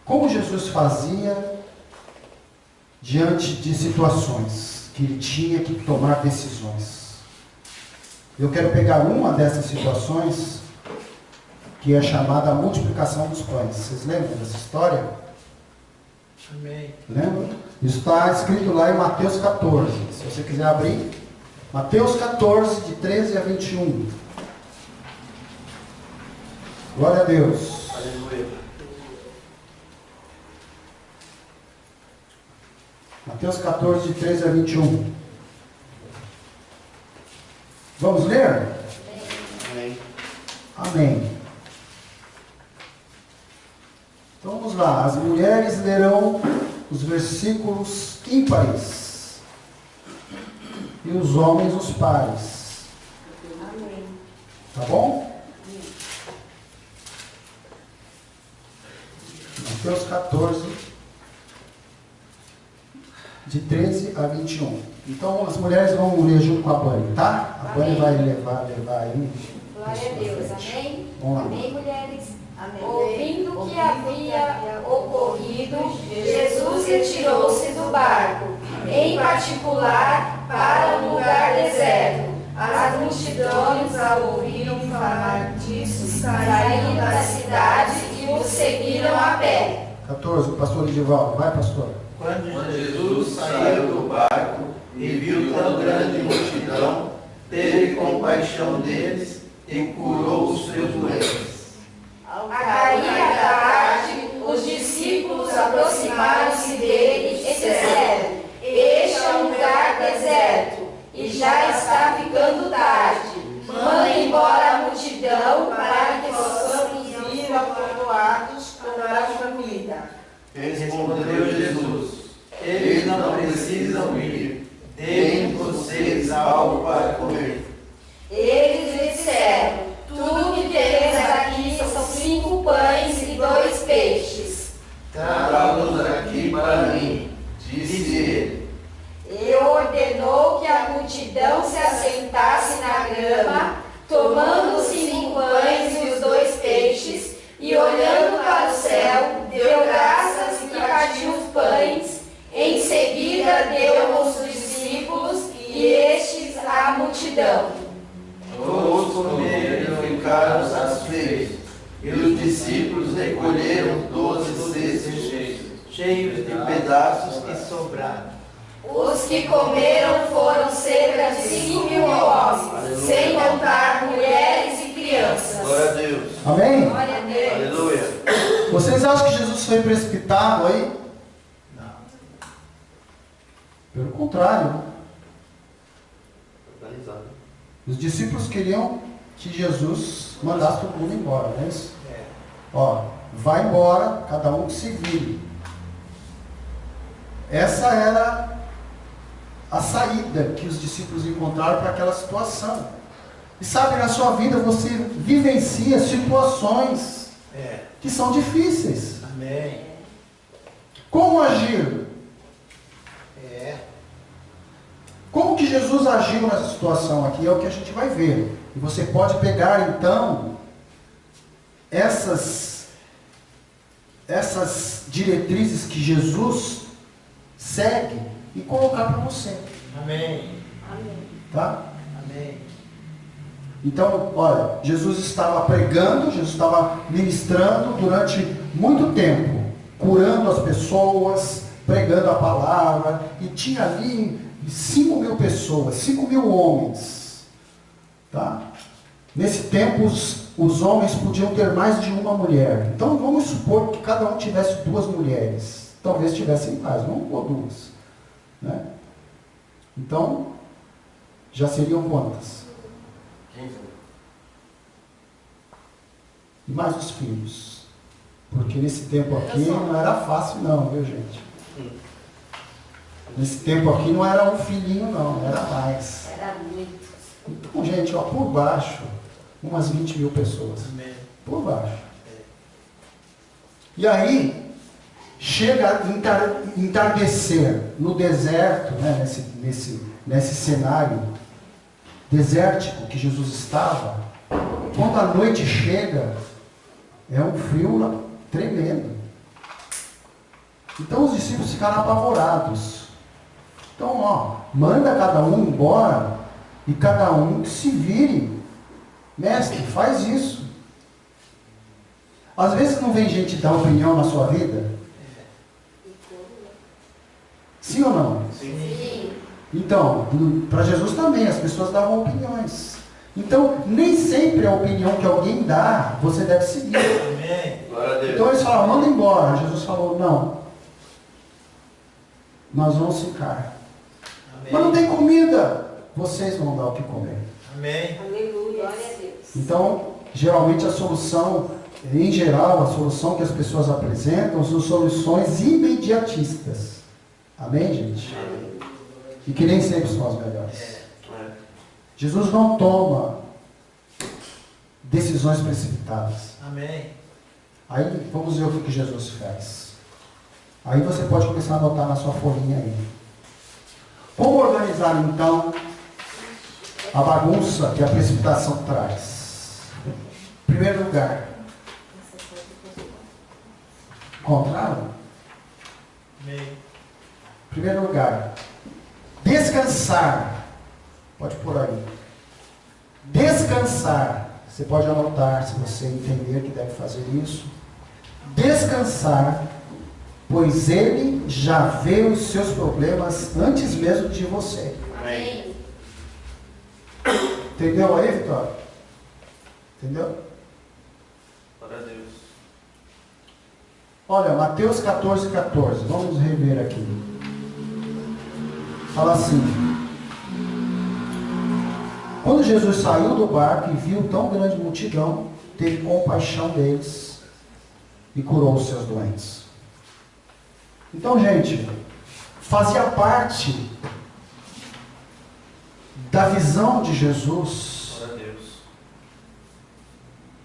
Como Jesus fazia diante de situações que ele tinha que tomar decisões? Eu quero pegar uma dessas situações, que é chamada a multiplicação dos pães. Vocês lembram dessa história? Amém. Lembra? Isso está escrito lá em Mateus 14. Se você quiser abrir, Mateus 14, de 13 a 21. Glória a Deus. Aleluia. Mateus 14, de 13 a 21. Vamos ler? Amém. Amém. Então vamos lá. As mulheres lerão os versículos ímpares e os homens os pares. Amém. Tá bom? Mateus 14, de 13 a 21. Então as mulheres vão ler junto com a Bani, tá? A Bani vai levar aí. Glória a Deus. Amém? Vamos lá. Amém, mulheres? Amém. Ouvindo o que havia ocorrido, Jesus retirou-se do barco, em particular para um lugar deserto. As multidões, ao ouviram falar disso, saíram da cidade e o seguiram a pé. 14, o pastor Edivaldo. Vai, pastor. Quando Jesus saiu do barco e viu tão grande multidão, teve compaixão deles e curou os seus doentes. Ao A cair a tarde, os discípulos aproximaram-se dele e disseram: Este é um lugar deserto, e já está ficando tarde. Manda embora a multidão para que possamos ir ao povoados comprar comida. Respondeu Jesus: Eles não precisam ir, deem vocês algo para comer. Eles disseram: Tudo que temos aqui são 5 pães e 2 peixes. Traga-los aqui para mim, disse ele. E ordenou que a multidão se assentasse na grama, tomando os 5 pães e os 2 peixes, e olhando para o céu, deu graças e partiu os pães. Em seguida deu aos discípulos e estes à multidão. Todos comeram e ficaram satisfeitos. E os discípulos recolheram 12 cestos cheios de pedaços que sobraram. Os que comeram foram cerca de 5.000 homens, sem contar mulheres e crianças. Glória a Deus. Amém? Glória a Deus. Aleluia. Vocês acham que Jesus foi precipitado aí? Não. Pelo contrário. Né? Organizado. Os discípulos queriam que Jesus mandasse todo mundo embora, não é isso? É. Ó, vai embora, cada um que se vire. Essa era a saída que os discípulos encontraram para aquela situação. E sabe, na sua vida você vivencia situações que são difíceis. Amém. Como agir? Como que Jesus agiu nessa situação aqui? É o que a gente vai ver. E você pode pegar então essas diretrizes que Jesus segue e colocar para você. Amém. Amém. Tá? Amém. Então, olha, Jesus estava pregando, Jesus estava ministrando durante muito tempo, curando as pessoas, pregando a palavra, e tinha ali 5.000 pessoas, 5.000 homens. Tá? Nesse tempo, os homens podiam ter mais de uma mulher. Então, vamos supor que cada um tivesse 2 mulheres. Talvez tivessem mais, uma ou 2. Né? Então, já seriam quantas? 15. E mais os filhos. Porque nesse tempo aqui não era fácil não, viu gente? Nesse tempo aqui não era um filhinho não, era mais. Era muito. Então, gente, ó, por baixo, umas 20.000 pessoas. Amém. Por baixo. E aí, chega a entardecer no deserto, né, nesse cenário desértico que Jesus estava. Quando a noite chega, é um frio lá tremendo. Então os discípulos ficaram apavorados. Então, ó, manda cada um embora e cada um que se vire. Mestre, faz isso. Às vezes não vem gente dar opinião na sua vida. ou não? Sim. Então, para Jesus também, as pessoas davam opiniões. Então, nem sempre a opinião que alguém dá, você deve seguir. Amém. Glória a Deus. Então eles falaram, manda embora. Jesus falou, não. Nós vamos ficar. Amém. Mas não tem comida. Vocês vão dar o que comer. Amém. Aleluia. Glória a Deus. Então, geralmente a solução, em geral, a solução que as pessoas apresentam são soluções imediatistas. Amém, gente? E que nem sempre são as melhores. Jesus não toma decisões precipitadas. Amém. Aí, vamos ver o que Jesus fez. Aí você pode começar a anotar na sua folhinha aí. Como organizar, então, a bagunça que a precipitação traz? Em primeiro lugar, contrário? Amém. Em primeiro lugar, descansar. Pode pôr aí. Descansar. Você pode anotar se você entender que deve fazer isso. Descansar, pois Ele já vê os seus problemas antes mesmo de você. Amém. Entendeu aí, Vitória? Entendeu? Glória a Deus. Olha, Mateus 14,14. Vamos rever aqui. Fala assim. Quando Jesus saiu do barco e viu tão grande multidão, teve compaixão deles e curou os seus doentes. Então, gente, fazia parte da visão de Jesus Glória a Deus.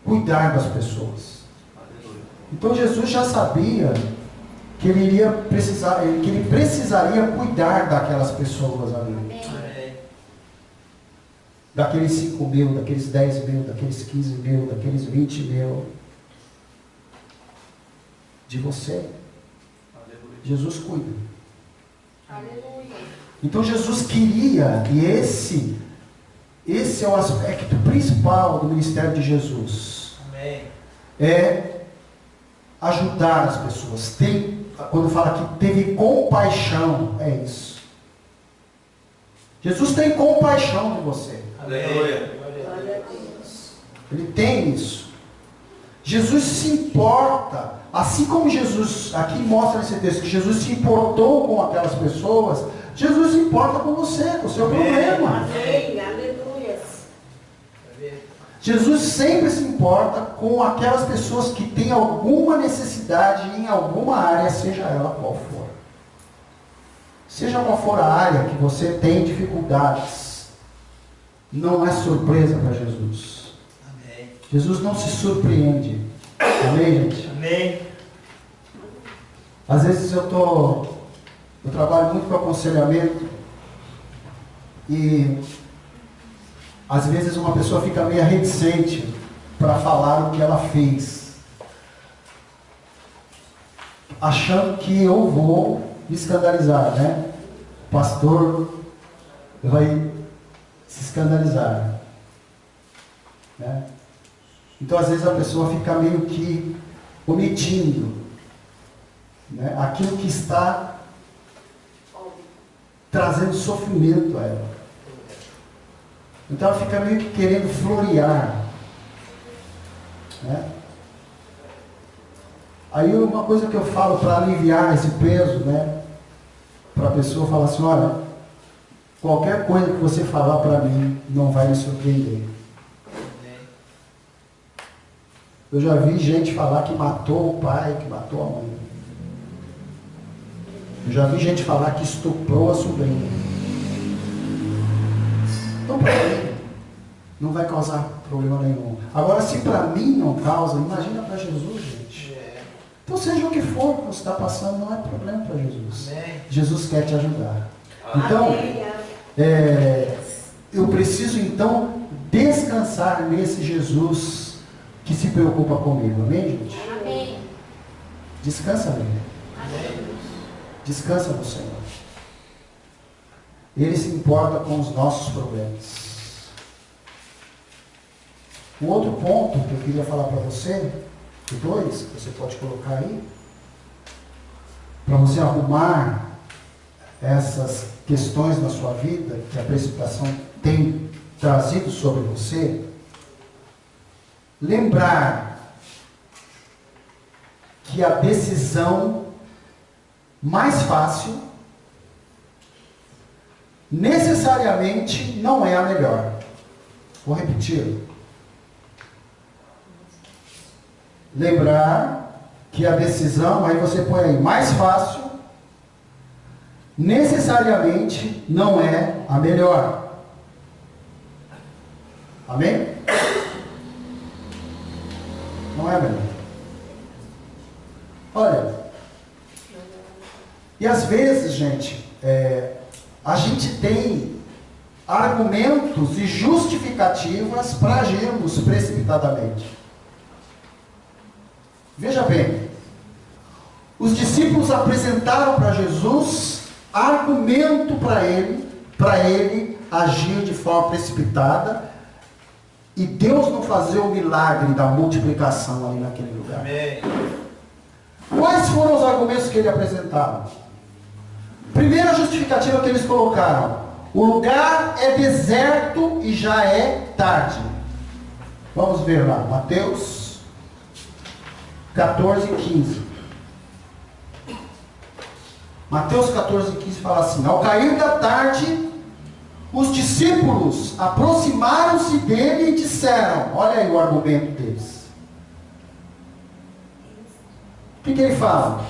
cuidar das pessoas. Aleluia. Então Jesus já sabia que ele precisaria cuidar daquelas pessoas ali. Amém. Amém. Daqueles 5 mil, daqueles 10 mil, daqueles 15 mil, daqueles 20 mil. De você. Aleluia. Jesus cuida. Aleluia. Então Jesus queria, e esse é o aspecto principal do ministério de Jesus, Amém. é ajudar as pessoas. Quando fala que teve compaixão, é isso. Jesus tem compaixão de você. Aleluia. Glória a Deus. Ele tem isso. Jesus se importa, assim como Jesus, aqui mostra nesse texto, que Jesus se importou com aquelas pessoas, Jesus se importa com você, com o seu problema. Amém. Aleluia. Jesus sempre se importa com aquelas pessoas que têm alguma necessidade em alguma área, seja ela qual for. Seja qual for a área que você tem dificuldades, não é surpresa para Jesus. Amém. Jesus não se surpreende. Amém, gente? Amém. Às vezes eu trabalho muito com aconselhamento e às vezes uma pessoa fica meio reticente para falar o que ela fez, achando que eu vou me escandalizar, né? O pastor vai se escandalizar, né? Então às vezes a pessoa fica meio que omitindo, né, aquilo que está trazendo sofrimento a ela. Então ela fica meio que querendo florear, né? Aí uma coisa que eu falo para aliviar esse peso, né, para a pessoa falar assim, olha, qualquer coisa que você falar para mim não vai me surpreender. Eu já vi gente falar que matou o pai, que matou a mãe. Eu já vi gente falar que estuprou a sobrinha. Então, para mim, não vai causar problema nenhum. Agora, se para mim não causa, imagina para Jesus, gente. Então, seja o que for que você está passando, não é problema para Jesus. Amém. Jesus quer te ajudar. Então, Amém. eu preciso, então, descansar nesse Jesus que se preocupa comigo. Amém, gente? Amém. Descansa nele. Descansa no Senhor. Ele se importa com os nossos problemas. Um outro ponto que eu queria falar para você, o 2, que você pode colocar aí, para você arrumar essas questões na sua vida, que a precipitação tem trazido sobre você, lembrar que a decisão mais fácil necessariamente não é a melhor. Vou repetir. Lembrar que a decisão, aí você põe aí, mais fácil, necessariamente não é a melhor. Amém? Não é a melhor. Olha, e às vezes, gente, a gente tem argumentos e justificativas para agirmos precipitadamente. Veja bem, os discípulos apresentaram para Jesus argumento para ele agir de forma precipitada e Deus não fazer o milagre da multiplicação ali naquele lugar. Amém. Quais foram os argumentos que ele apresentaram? Primeira justificativa que eles colocaram: o lugar é deserto e já é tarde. Vamos ver lá, Mateus 14:15. Mateus 14:15 fala assim: ao cair da tarde, os discípulos aproximaram-se dele e disseram, olha aí o argumento deles. O que ele fala?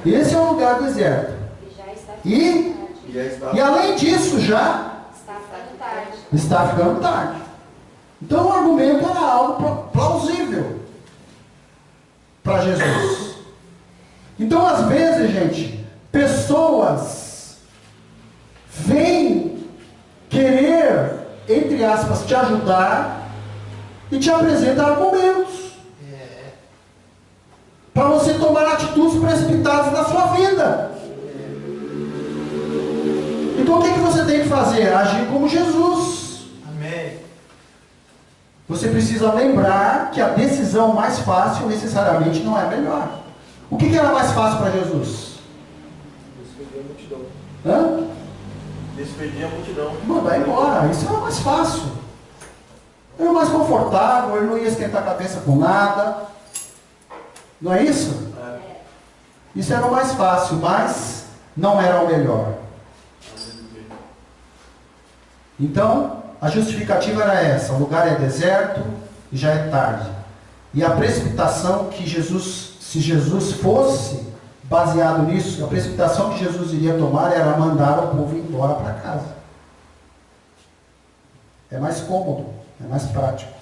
Esse é um lugar deserto. E além disso, já está ficando tarde. Então o argumento era algo plausível para Jesus. Então, às vezes, gente, pessoas vêm querer, entre aspas, te ajudar e te apresentam argumentos para você tomar atitudes precipitadas na sua vida. Então o que você tem que fazer? Agir como Jesus. Amém. Você precisa lembrar que a decisão mais fácil necessariamente não é a melhor. O que era mais fácil para Jesus? Despedir a multidão. Hã? Despedir a multidão. Mandar embora. Isso era mais fácil. Era mais confortável, ele não ia esquentar a cabeça com nada. Não é isso? Isso era o mais fácil, mas não era o melhor. Então, a justificativa era essa: o lugar é deserto e já é tarde. E a precipitação que Jesus, se Jesus fosse baseado nisso, a precipitação que Jesus iria tomar era mandar o povo embora para casa. É mais cômodo, é mais prático.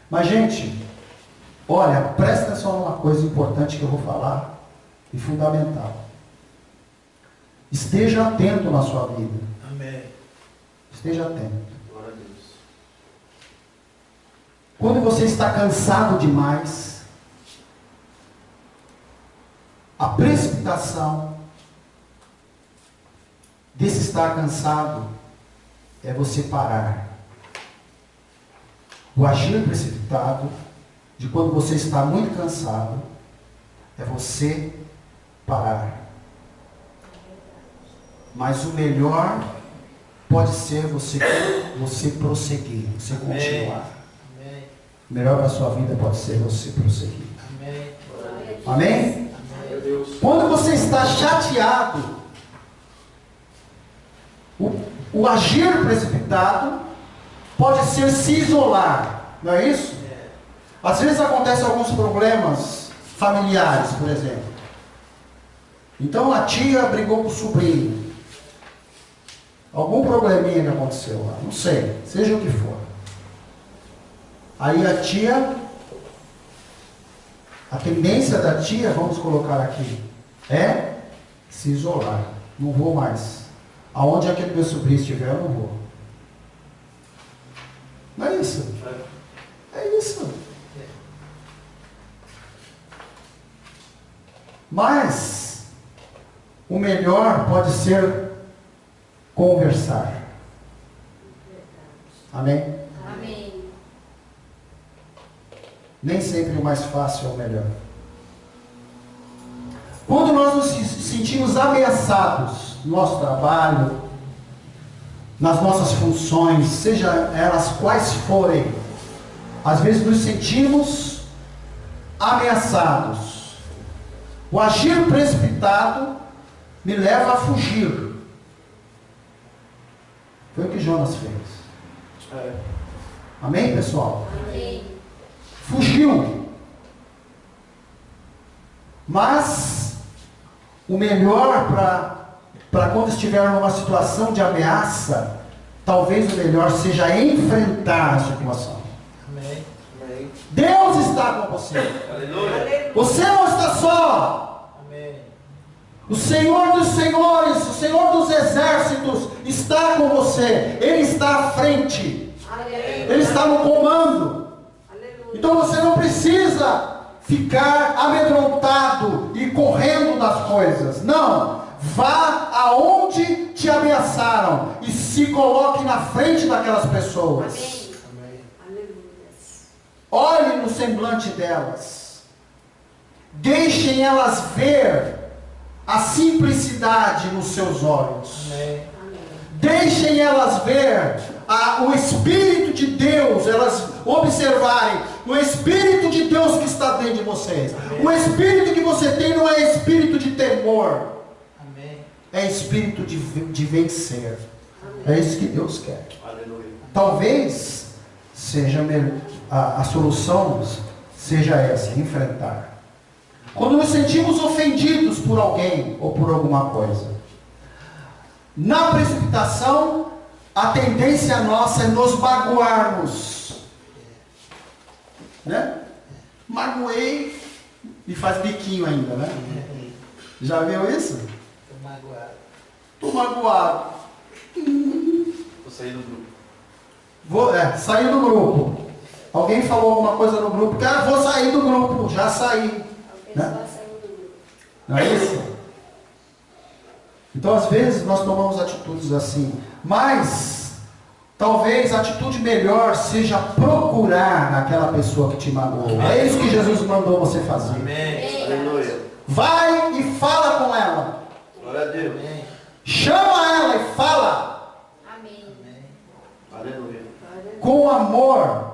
Mas, gente, olha, presta atenção numa coisa importante que eu vou falar e fundamental. Esteja atento na sua vida. Amém. Esteja atento. Glória a Deus. Quando você está cansado demais, a precipitação desse estar cansado é você parar. O agir precipitado de quando você está muito cansado é você parar. Mas o melhor pode ser você prosseguir, você continuar. Amém. O melhor para a sua vida pode ser você prosseguir. Amém. Amém? Meu Deus. Quando você está chateado, o agir precipitado pode ser se isolar, não é isso? Às vezes acontecem alguns problemas familiares, por exemplo. Então a tia brigou com o sobrinho. Algum probleminha que aconteceu lá, não sei, seja o que for. Aí a tia, a tendência da tia, vamos colocar aqui, é se isolar. Não vou mais. Aonde aquele meu sobrinho estiver, eu não vou. Não é isso? É isso. Mas o melhor pode ser conversar. Amém? Amém. Nem sempre o mais fácil é o melhor. Quando nós nos sentimos ameaçados no nosso trabalho, nas nossas funções, seja elas quais forem, às vezes nos sentimos ameaçados. O agir precipitado me leva a fugir. Foi o que Jonas fez. Amém, pessoal? Amém. Fugiu. Mas o melhor para quando estiver numa situação de ameaça, talvez o melhor seja enfrentar a situação. Amém. Amém. Deus está com você. Aleluia. Você não está só. Amém. O Senhor dos Senhores, o Senhor dos Exércitos está com você. Ele está à frente. Ele está no comando. Então você não precisa ficar amedrontado e correndo das coisas. Não. Vá aonde te ameaçaram e se coloque na frente daquelas pessoas. Amém. Olhe no semblante delas. Deixem elas ver a simplicidade nos seus olhos. Amém. Deixem elas ver o Espírito de Deus, elas observarem o Espírito de Deus que está dentro de vocês. Amém. O Espírito que você tem não é espírito de temor, Amém. é espírito de vencer. É isso que Deus quer. Aleluia. Talvez seja a solução seja essa, enfrentar. Quando nos sentimos ofendidos por alguém ou por alguma coisa, na precipitação, a tendência nossa é nos magoarmos. Né? Magoei e faz biquinho ainda, né? Já viu isso? Estou magoado. Estou magoado. Vou sair do grupo. Sair do grupo. Alguém falou alguma coisa no grupo, vou sair do grupo, já saí. Né? Não é isso? Então, às vezes, nós tomamos atitudes assim. Mas, talvez a atitude melhor seja procurar aquela pessoa que te magoou. É isso que Jesus mandou você fazer. Amém. Aleluia. Vai e fala com ela. Glória a Deus. Amém. Chama ela e fala. Amém. Aleluia. Com amor.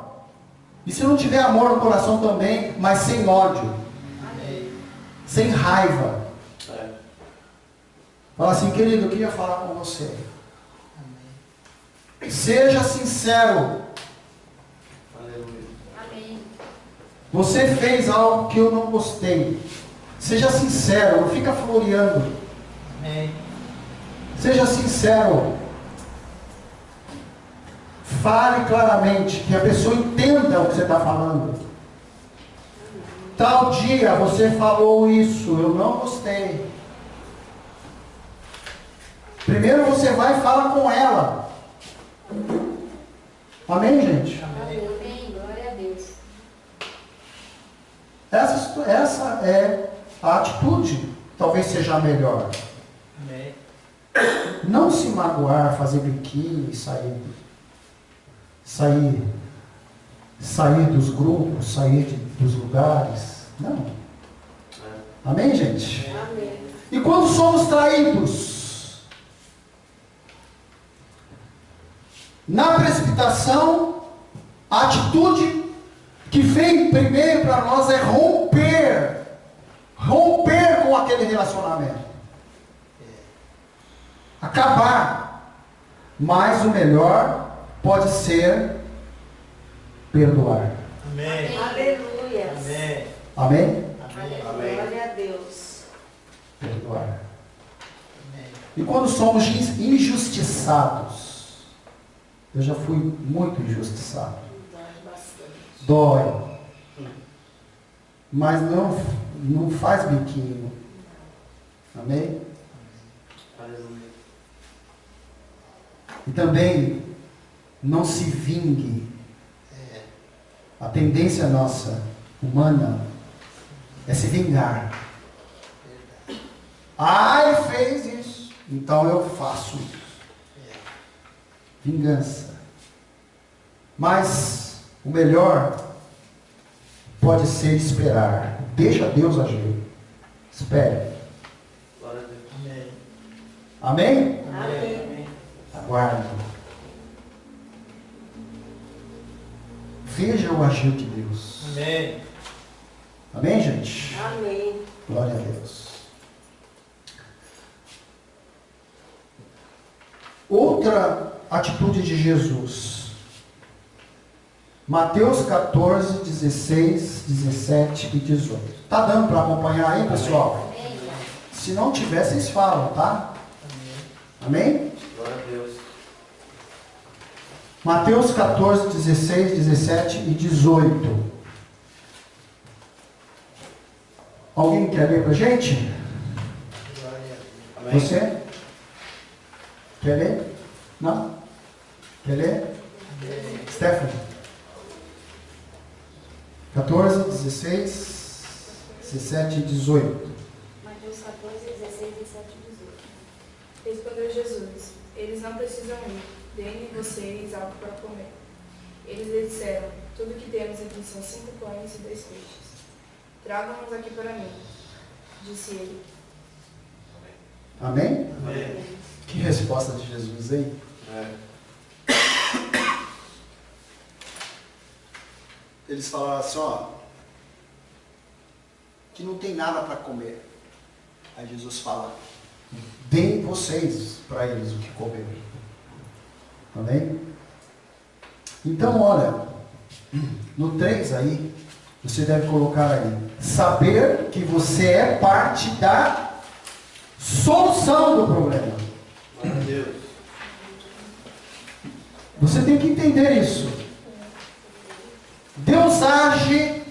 E se não tiver amor no coração também, mas sem ódio. Amém. Sem raiva. É. Fala assim, querido, eu queria falar com você. Seja sincero. Aleluia. Amém. Você fez algo que eu não gostei. Seja sincero, não fica floreando. Amém. Seja sincero. Fale claramente, que a pessoa entenda o que você está falando. Tal dia você falou isso, eu não gostei. Primeiro você vai e fala com ela. Amém, gente? Amém. Glória a Deus. Essa é a atitude, talvez seja a melhor. Amém. Não se magoar, fazer biquinho e sair dos grupos, sair dos lugares. Não. Amém, gente? Amém. E quando somos traídos? Na precipitação, a atitude que vem primeiro para nós é romper com aquele relacionamento. Acabar. Mas o melhor pode ser perdoar. Amém. Aleluia. Amém. Amém? Amém. Glória a Deus. Perdoar. Amém. E quando somos injustiçados, eu já fui muito injustiçado. Dói. Mas não faz biquinho. Amém? Aleluia. E também não se vingue. A tendência nossa, humana, é se vingar. Ele fez isso, então eu faço isso. Vingança. Mas o melhor pode ser esperar. Deixa Deus agir. Espere. Amém? Amém. Aguarde. Veja o agir de Deus. Amém. Amém, gente? Amém. Glória a Deus. Outra atitude de Jesus. Mateus 14, 16, 17 e 18. Tá dando para acompanhar aí, pessoal? Se não tiver, vocês falam, tá? Amém? Glória a Deus. Mateus 14, 16, 17 e 18. Alguém quer ler para a gente? Amém. Você? Quer ler? Não? Quer ler? Stephanie? 14, 16, 17 e 18. Mateus 14, 16, 17 e 18. Respondeu Jesus: Eles não precisam ir, deem vocês algo para comer. Eles lhe disseram: Tudo que temos aqui são 5 pães e 2 peixes. Tragam-nos aqui para mim, disse ele. Amém? Amém. Que resposta de Jesus, hein? Eles falaram assim, ó, que não tem nada para comer. Aí Jesus fala, deem vocês para eles o que comer. Amém? Então, olha, no 3 aí, você deve colocar aí, saber que você é parte da solução do problema. Glória a Deus. Você tem que entender isso. Deus age,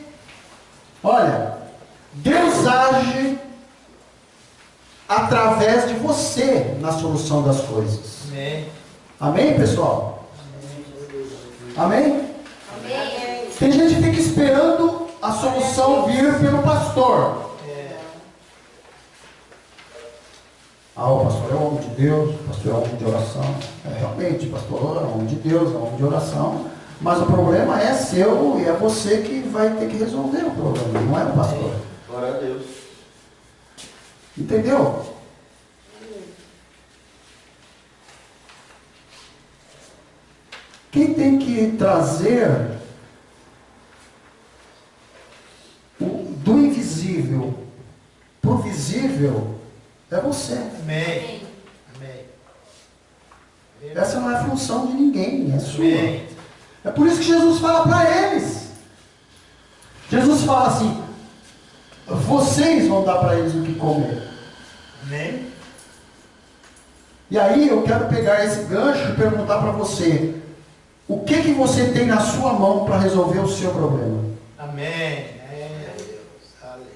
olha, Deus age através de você na solução das coisas. Amém. Amém, pessoal? Amém? Amém. Tem gente que fica esperando a solução vir pelo pastor. Ah, o pastor é homem de Deus, o pastor é homem de oração. Realmente, o pastor é homem de Deus, é homem de oração. Mas o problema é seu e é você que vai ter que resolver o problema, não é o pastor. Glória a Deus. Entendeu? Quem tem que trazer do invisível para o visível é você. Amém. Amém. Essa não é a função de ninguém, é sua. Amém. É por isso que Jesus fala para eles. Jesus fala assim, vocês vão dar para eles o que comer. Amém. E aí eu quero pegar esse gancho e perguntar para você, o que você tem na sua mão para resolver o seu problema? Amém. Aleluia.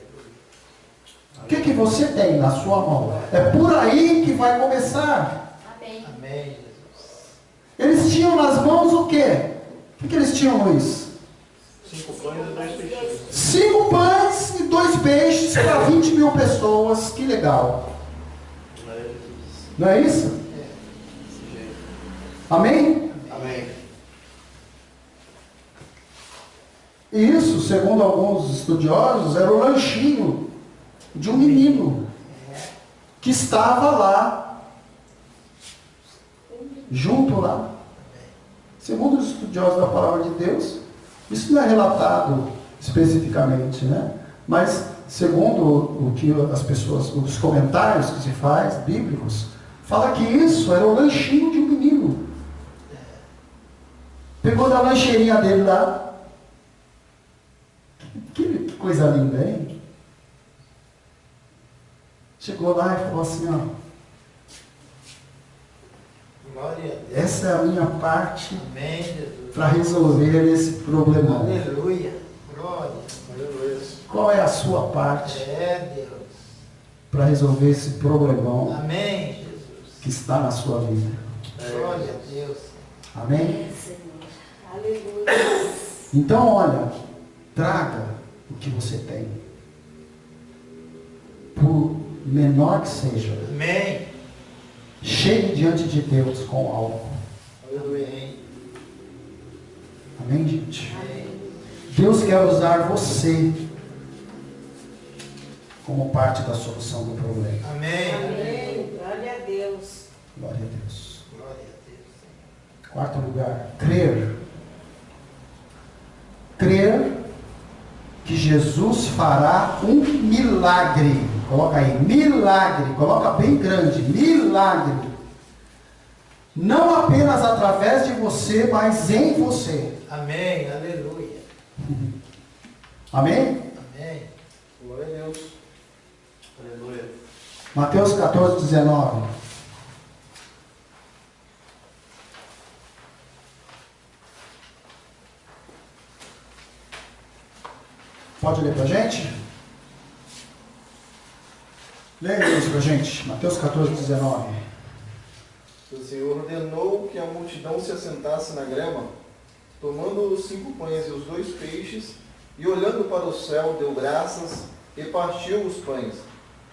O que você tem na sua mão? É por aí que vai começar. Amém. Amém, Jesus. Eles tinham nas mãos o quê? O que eles tinham, Luiz? 5 pães e 2 peixes. 5 pães e 2 peixes para 20 mil pessoas. Que legal. Glória a Jesus. Não é isso? Desse jeito. Amém? Amém. E isso, segundo alguns estudiosos, era o lanchinho de um menino que estava lá, junto lá. Segundo os estudiosos da palavra de Deus, isso não é relatado especificamente, né? Mas segundo o que as pessoas, os comentários que se faz, bíblicos, fala que isso era o lanchinho de um menino. Pegou da lancheirinha dele lá. Que coisa linda, hein? Chegou lá e falou assim, ó, Glória a Deus. essa é a minha parte Amém, Jesus. para resolver esse problemão. Aleluia. Glória. Aleluia. Qual é a sua parte É, Deus. para resolver esse problemão Amém, Jesus. que está na sua vida? Glória a Deus. Amém? Senhor. Aleluia. Então, olha, traga o que você tem. Por menor que seja, Amém. chegue diante de Deus com algo. Aleluia. Amém, gente? Amém. Deus quer usar você como parte da solução do problema. Amém. Amém. Glória a Deus. Glória a Deus. Glória a Deus. Quarto lugar, crer. Crer que Jesus fará um milagre. Coloca aí, milagre. Coloca bem grande, milagre. Não apenas através de você, mas em você. Amém. Aleluia. Amém? Amém. Glória a Deus. Aleluia. Mateus 14, 19. Pode ler para a gente? Leia isso para a gente. Mateus 14, 19. O Senhor ordenou que a multidão se assentasse na grama, tomando os 5 pães e os 2 peixes, e olhando para o céu, deu graças e partiu os pães.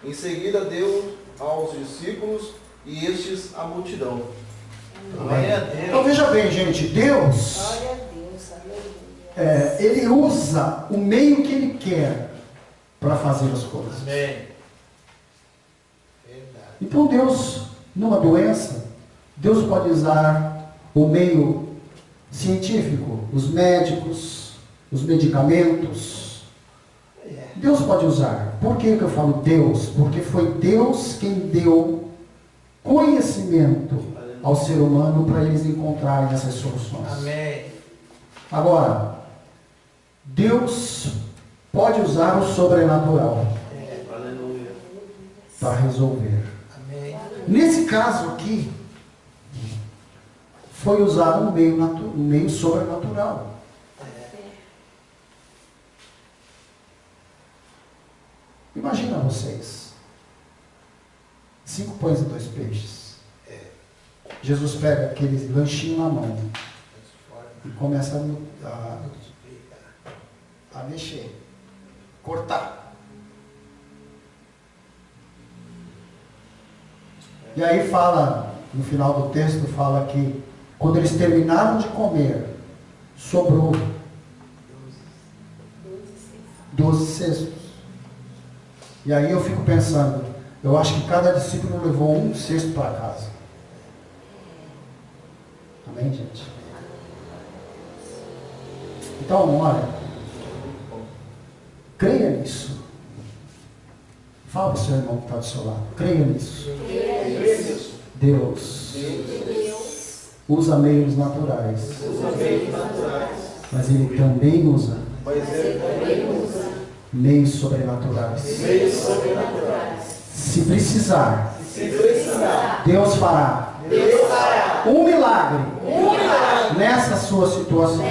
Em seguida deu aos discípulos e estes à multidão. Glória a Deus. Então veja bem, gente, Deus, Glória a Deus, aleluia. Ele usa o meio que Ele quer para fazer as coisas. Amém. Verdade. Então Deus, numa doença, Deus pode usar o meio científico, os médicos, os medicamentos. Deus pode usar. Por que eu falo Deus? Porque foi Deus quem deu conhecimento ao ser humano para eles encontrarem essas soluções. Amém. Agora, Deus pode usar o sobrenatural Aleluia. para resolver. Amém. Nesse caso aqui, foi usado um meio sobrenatural. Imagina vocês. 5 pães e 2 peixes. Jesus pega aquele lanchinho na mão e começa a mexer, cortar. E aí fala, no final do texto, fala que quando eles terminaram de comer, sobrou 12 cestos. E aí eu fico pensando, eu acho que cada discípulo levou um cesto para casa. Amém, gente? Então, olha, creia nisso. Fala para o seu irmão que está do seu lado. Creia nisso. Deus usa meios naturais. Mas Ele também usa meios sobrenaturais. Se precisar, Deus fará um milagre nessa sua situação.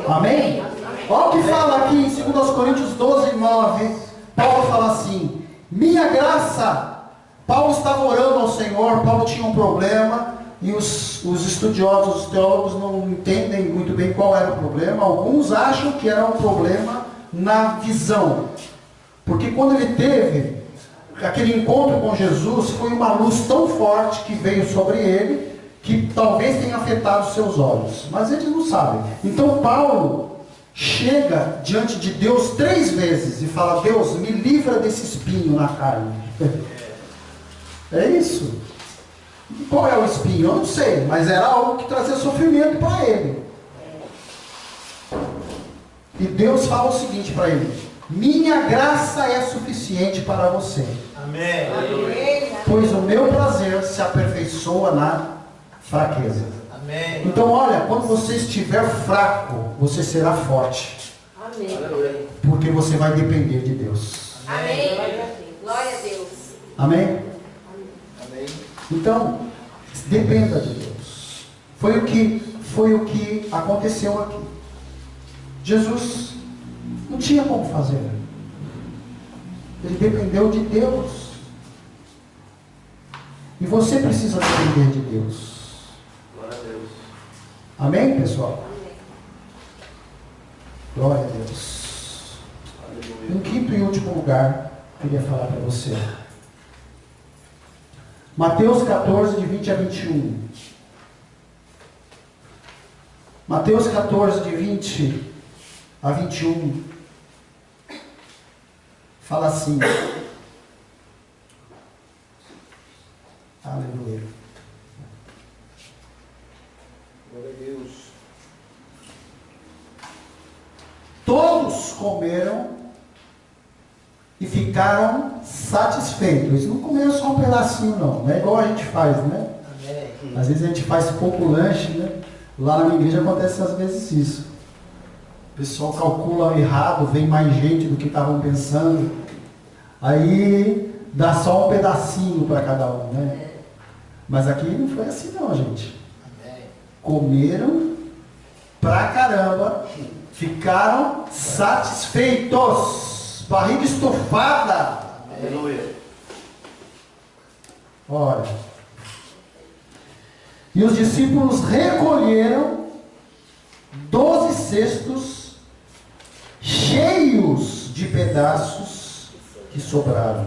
Amém? Olha o que fala aqui em 2 Coríntios 12, 9. Paulo fala assim: minha graça. Paulo estava orando ao Senhor. Paulo tinha um problema. E os estudiosos, os teólogos não entendem muito bem qual era o problema. Alguns acham que era um problema na visão. Porque quando ele teve aquele encontro com Jesus, foi uma luz tão forte que veio sobre ele, que talvez tenha afetado os seus olhos. Mas eles não sabem. Então Paulo chega diante de Deus 3 vezes e fala: Deus, me livra desse espinho na carne. É isso. E qual é o espinho? Eu não sei, mas era algo que trazia sofrimento para ele. E Deus fala o seguinte para ele: minha graça é suficiente para você. Amém. Pois o meu prazer se aperfeiçoa na fraqueza. Amém. Então olha, quando você estiver fraco, você será forte. Amém. Porque você vai depender de Deus. Amém. Glória a Deus. Glória a Deus. Amém? Amém. Então, dependa de Deus. Foi o que aconteceu aqui. Jesus não tinha como fazer. Ele dependeu de Deus. E você precisa depender de Deus. Glória a Deus. Amém, pessoal? Glória a Deus. Em quinto e último lugar, eu queria falar para você. Mateus 14, de 20 a 21. Mateus 14, de 20 a 21. Fala assim: e ficaram satisfeitos. Eles não comeram só um pedacinho não é igual a gente faz, né? Às vezes a gente faz pouco lanche, né? Lá na minha igreja acontece às vezes isso. O pessoal calcula errado, vem mais gente do que estavam pensando. Aí dá só um pedacinho para cada um, né? Mas aqui não foi assim não, gente. Comeram pra caramba, ficaram satisfeitos. Barriga estufada. Aleluia. Olha. E os discípulos recolheram 12 cestos cheios de pedaços que sobraram.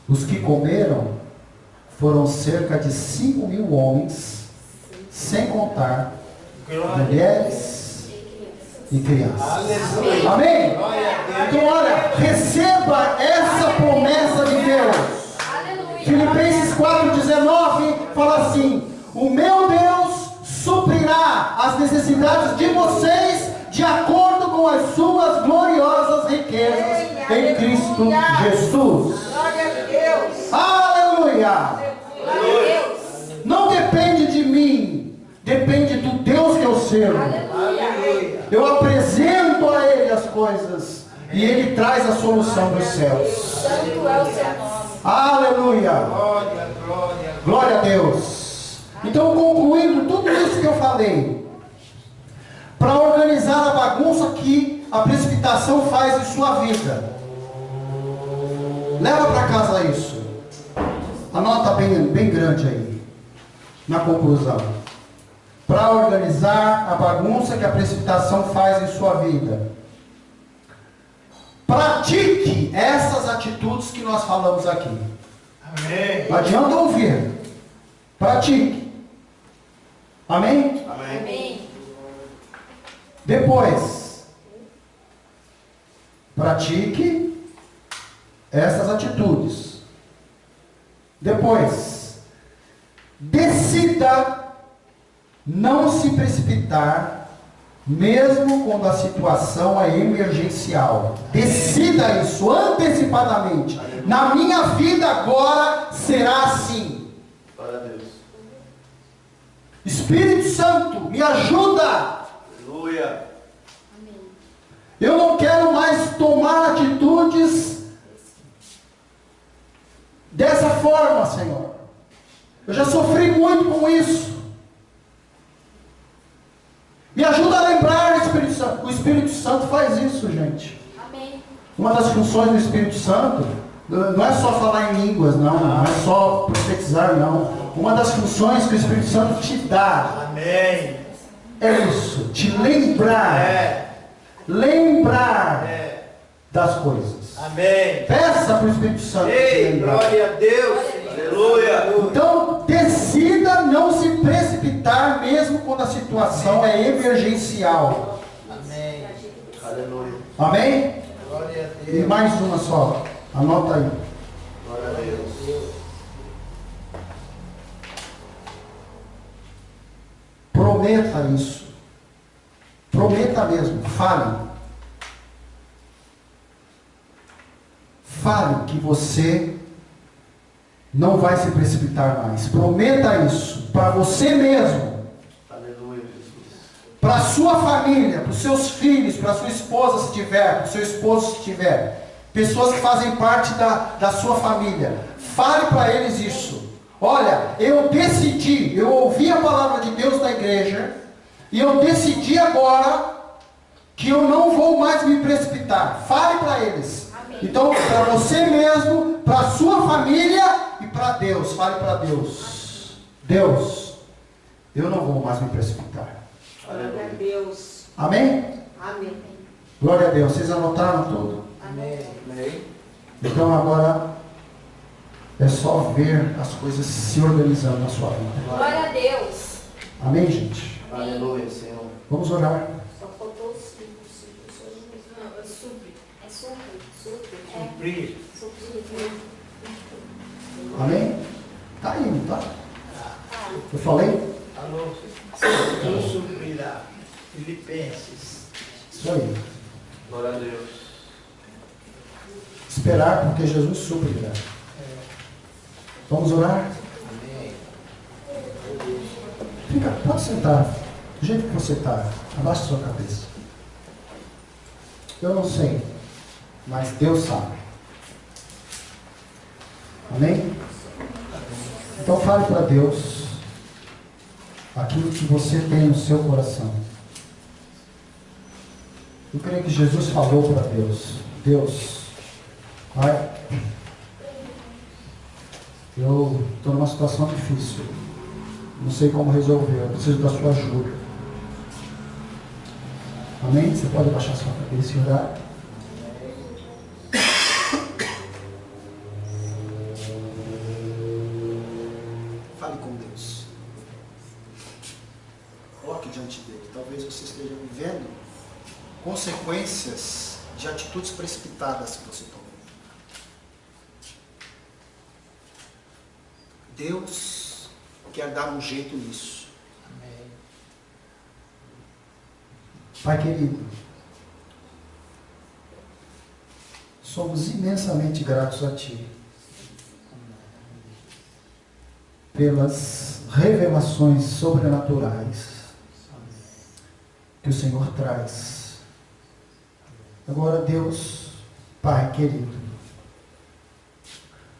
Os que comeram foram cerca de 5.000 homens, sem contar mulheres e crianças. Aleluia. Amém? Glória a Deus. Então, olha, receba essa promessa de Deus. Filipenses 4,19 fala assim: o meu Deus suprirá as necessidades de vocês de acordo com as suas gloriosas riquezas em Cristo Jesus. Glória a Deus. Aleluia! Não depende de mim, depende do Deus que eu sirvo. Aleluia. Eu apresento a Ele as coisas e Ele traz a solução dos céus. Santo é o seu nome. Aleluia! Glória, glória. Glória a Deus! Então, concluindo tudo isso que eu falei, para organizar a bagunça que a precipitação faz em sua vida, leva para casa isso. Anota bem grande aí, na conclusão. Para organizar a bagunça que a precipitação faz em sua vida, pratique essas atitudes que nós falamos aqui. Amém. Não adianta ouvir. Pratique. Amém? Amém. Depois, pratique essas atitudes. Depois, decida não se precipitar, mesmo quando a situação é emergencial. Decida isso antecipadamente. Na minha vida agora será assim. Glória a Deus. Espírito Santo, me ajuda. Aleluia. Eu não quero mais tomar atitudes dessa forma, Senhor. Eu já sofri muito com isso. Me ajuda a lembrar, Espírito Santo. O Espírito Santo faz isso, gente. Amém. Uma das funções do Espírito Santo não é só falar em línguas, não é só profetizar, não. Uma das funções que o Espírito Santo te dá Amém. é isso, te lembrar. Lembrar das coisas. Amém. Peça para o Espírito Santo te Ei, lembrar. glória a Deus. Aleluia. Então, decida não se precipitar, mesmo quando a situação é emergencial. Amém. Aleluia. Amém? Glória a E Deus. mais uma só. Anota aí. Glória a Deus. Prometa isso. Prometa mesmo. Fale. Fale que você não vai se precipitar mais. Prometa isso para você mesmo, Aleluia, Jesus. para a sua família, para os seus filhos, para a sua esposa se tiver, para o seu esposo se tiver. Pessoas que fazem parte da sua família. Fale para eles isso. Olha, eu decidi, eu ouvi a palavra de Deus na igreja, e eu decidi agora que eu não vou mais me precipitar. Fale para eles. Amém. Então, para você mesmo, para a sua família e para Deus. Fale para Deus. Deus, eu não vou mais me precipitar. Glória a Deus. Amém? Amém. Glória a Deus. Vocês anotaram tudo? Amém. Amém. Então agora é só ver as coisas se organizando na sua vida. Glória a Deus. Amém, gente? Aleluia, Senhor. Vamos orar. Só faltou os filhos. Não, é supre. É supre. Supre. Cumprir. Supre. Amém? Tá aí, não tá? Eu falei? Alô. Deus suprirá. Filipenses. Isso aí. Glória a Deus. esperar, porque Jesus suprirá. Vamos orar? Pode sentar, do jeito que você está, abaixe sua cabeça. Eu não sei, mas Deus sabe. Amém? Então fale para Deus aquilo que você tem no seu coração. Eu creio que Jesus falou para Deus: Deus, Pai, eu estou numa situação difícil, não sei como resolver, eu preciso da sua ajuda. Amém? Você pode baixar sua cabeça e orar. Fale com Deus. Coloque diante dele. Talvez você esteja vivendo consequências de atitudes precipitadas que você tomou. Deus quer dar um jeito nisso. Amém. Pai querido, somos imensamente gratos a Ti pelas revelações sobrenaturais que o Senhor traz. Agora, Deus, Pai querido,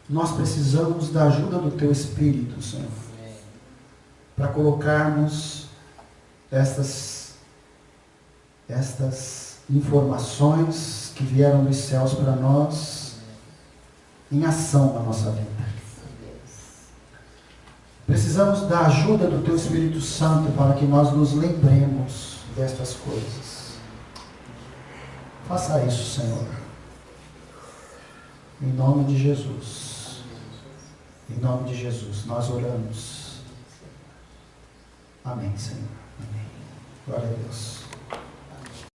nós precisamos da ajuda do Teu Espírito, Senhor, para colocarmos estas informações que vieram dos céus para nós em ação na nossa vida. Precisamos da ajuda do Teu Espírito Santo para que nós nos lembremos destas coisas. Faça isso, Senhor. Em nome de Jesus. Em nome de Jesus, nós oramos. Amém, Senhor. Amém. Glória a Deus.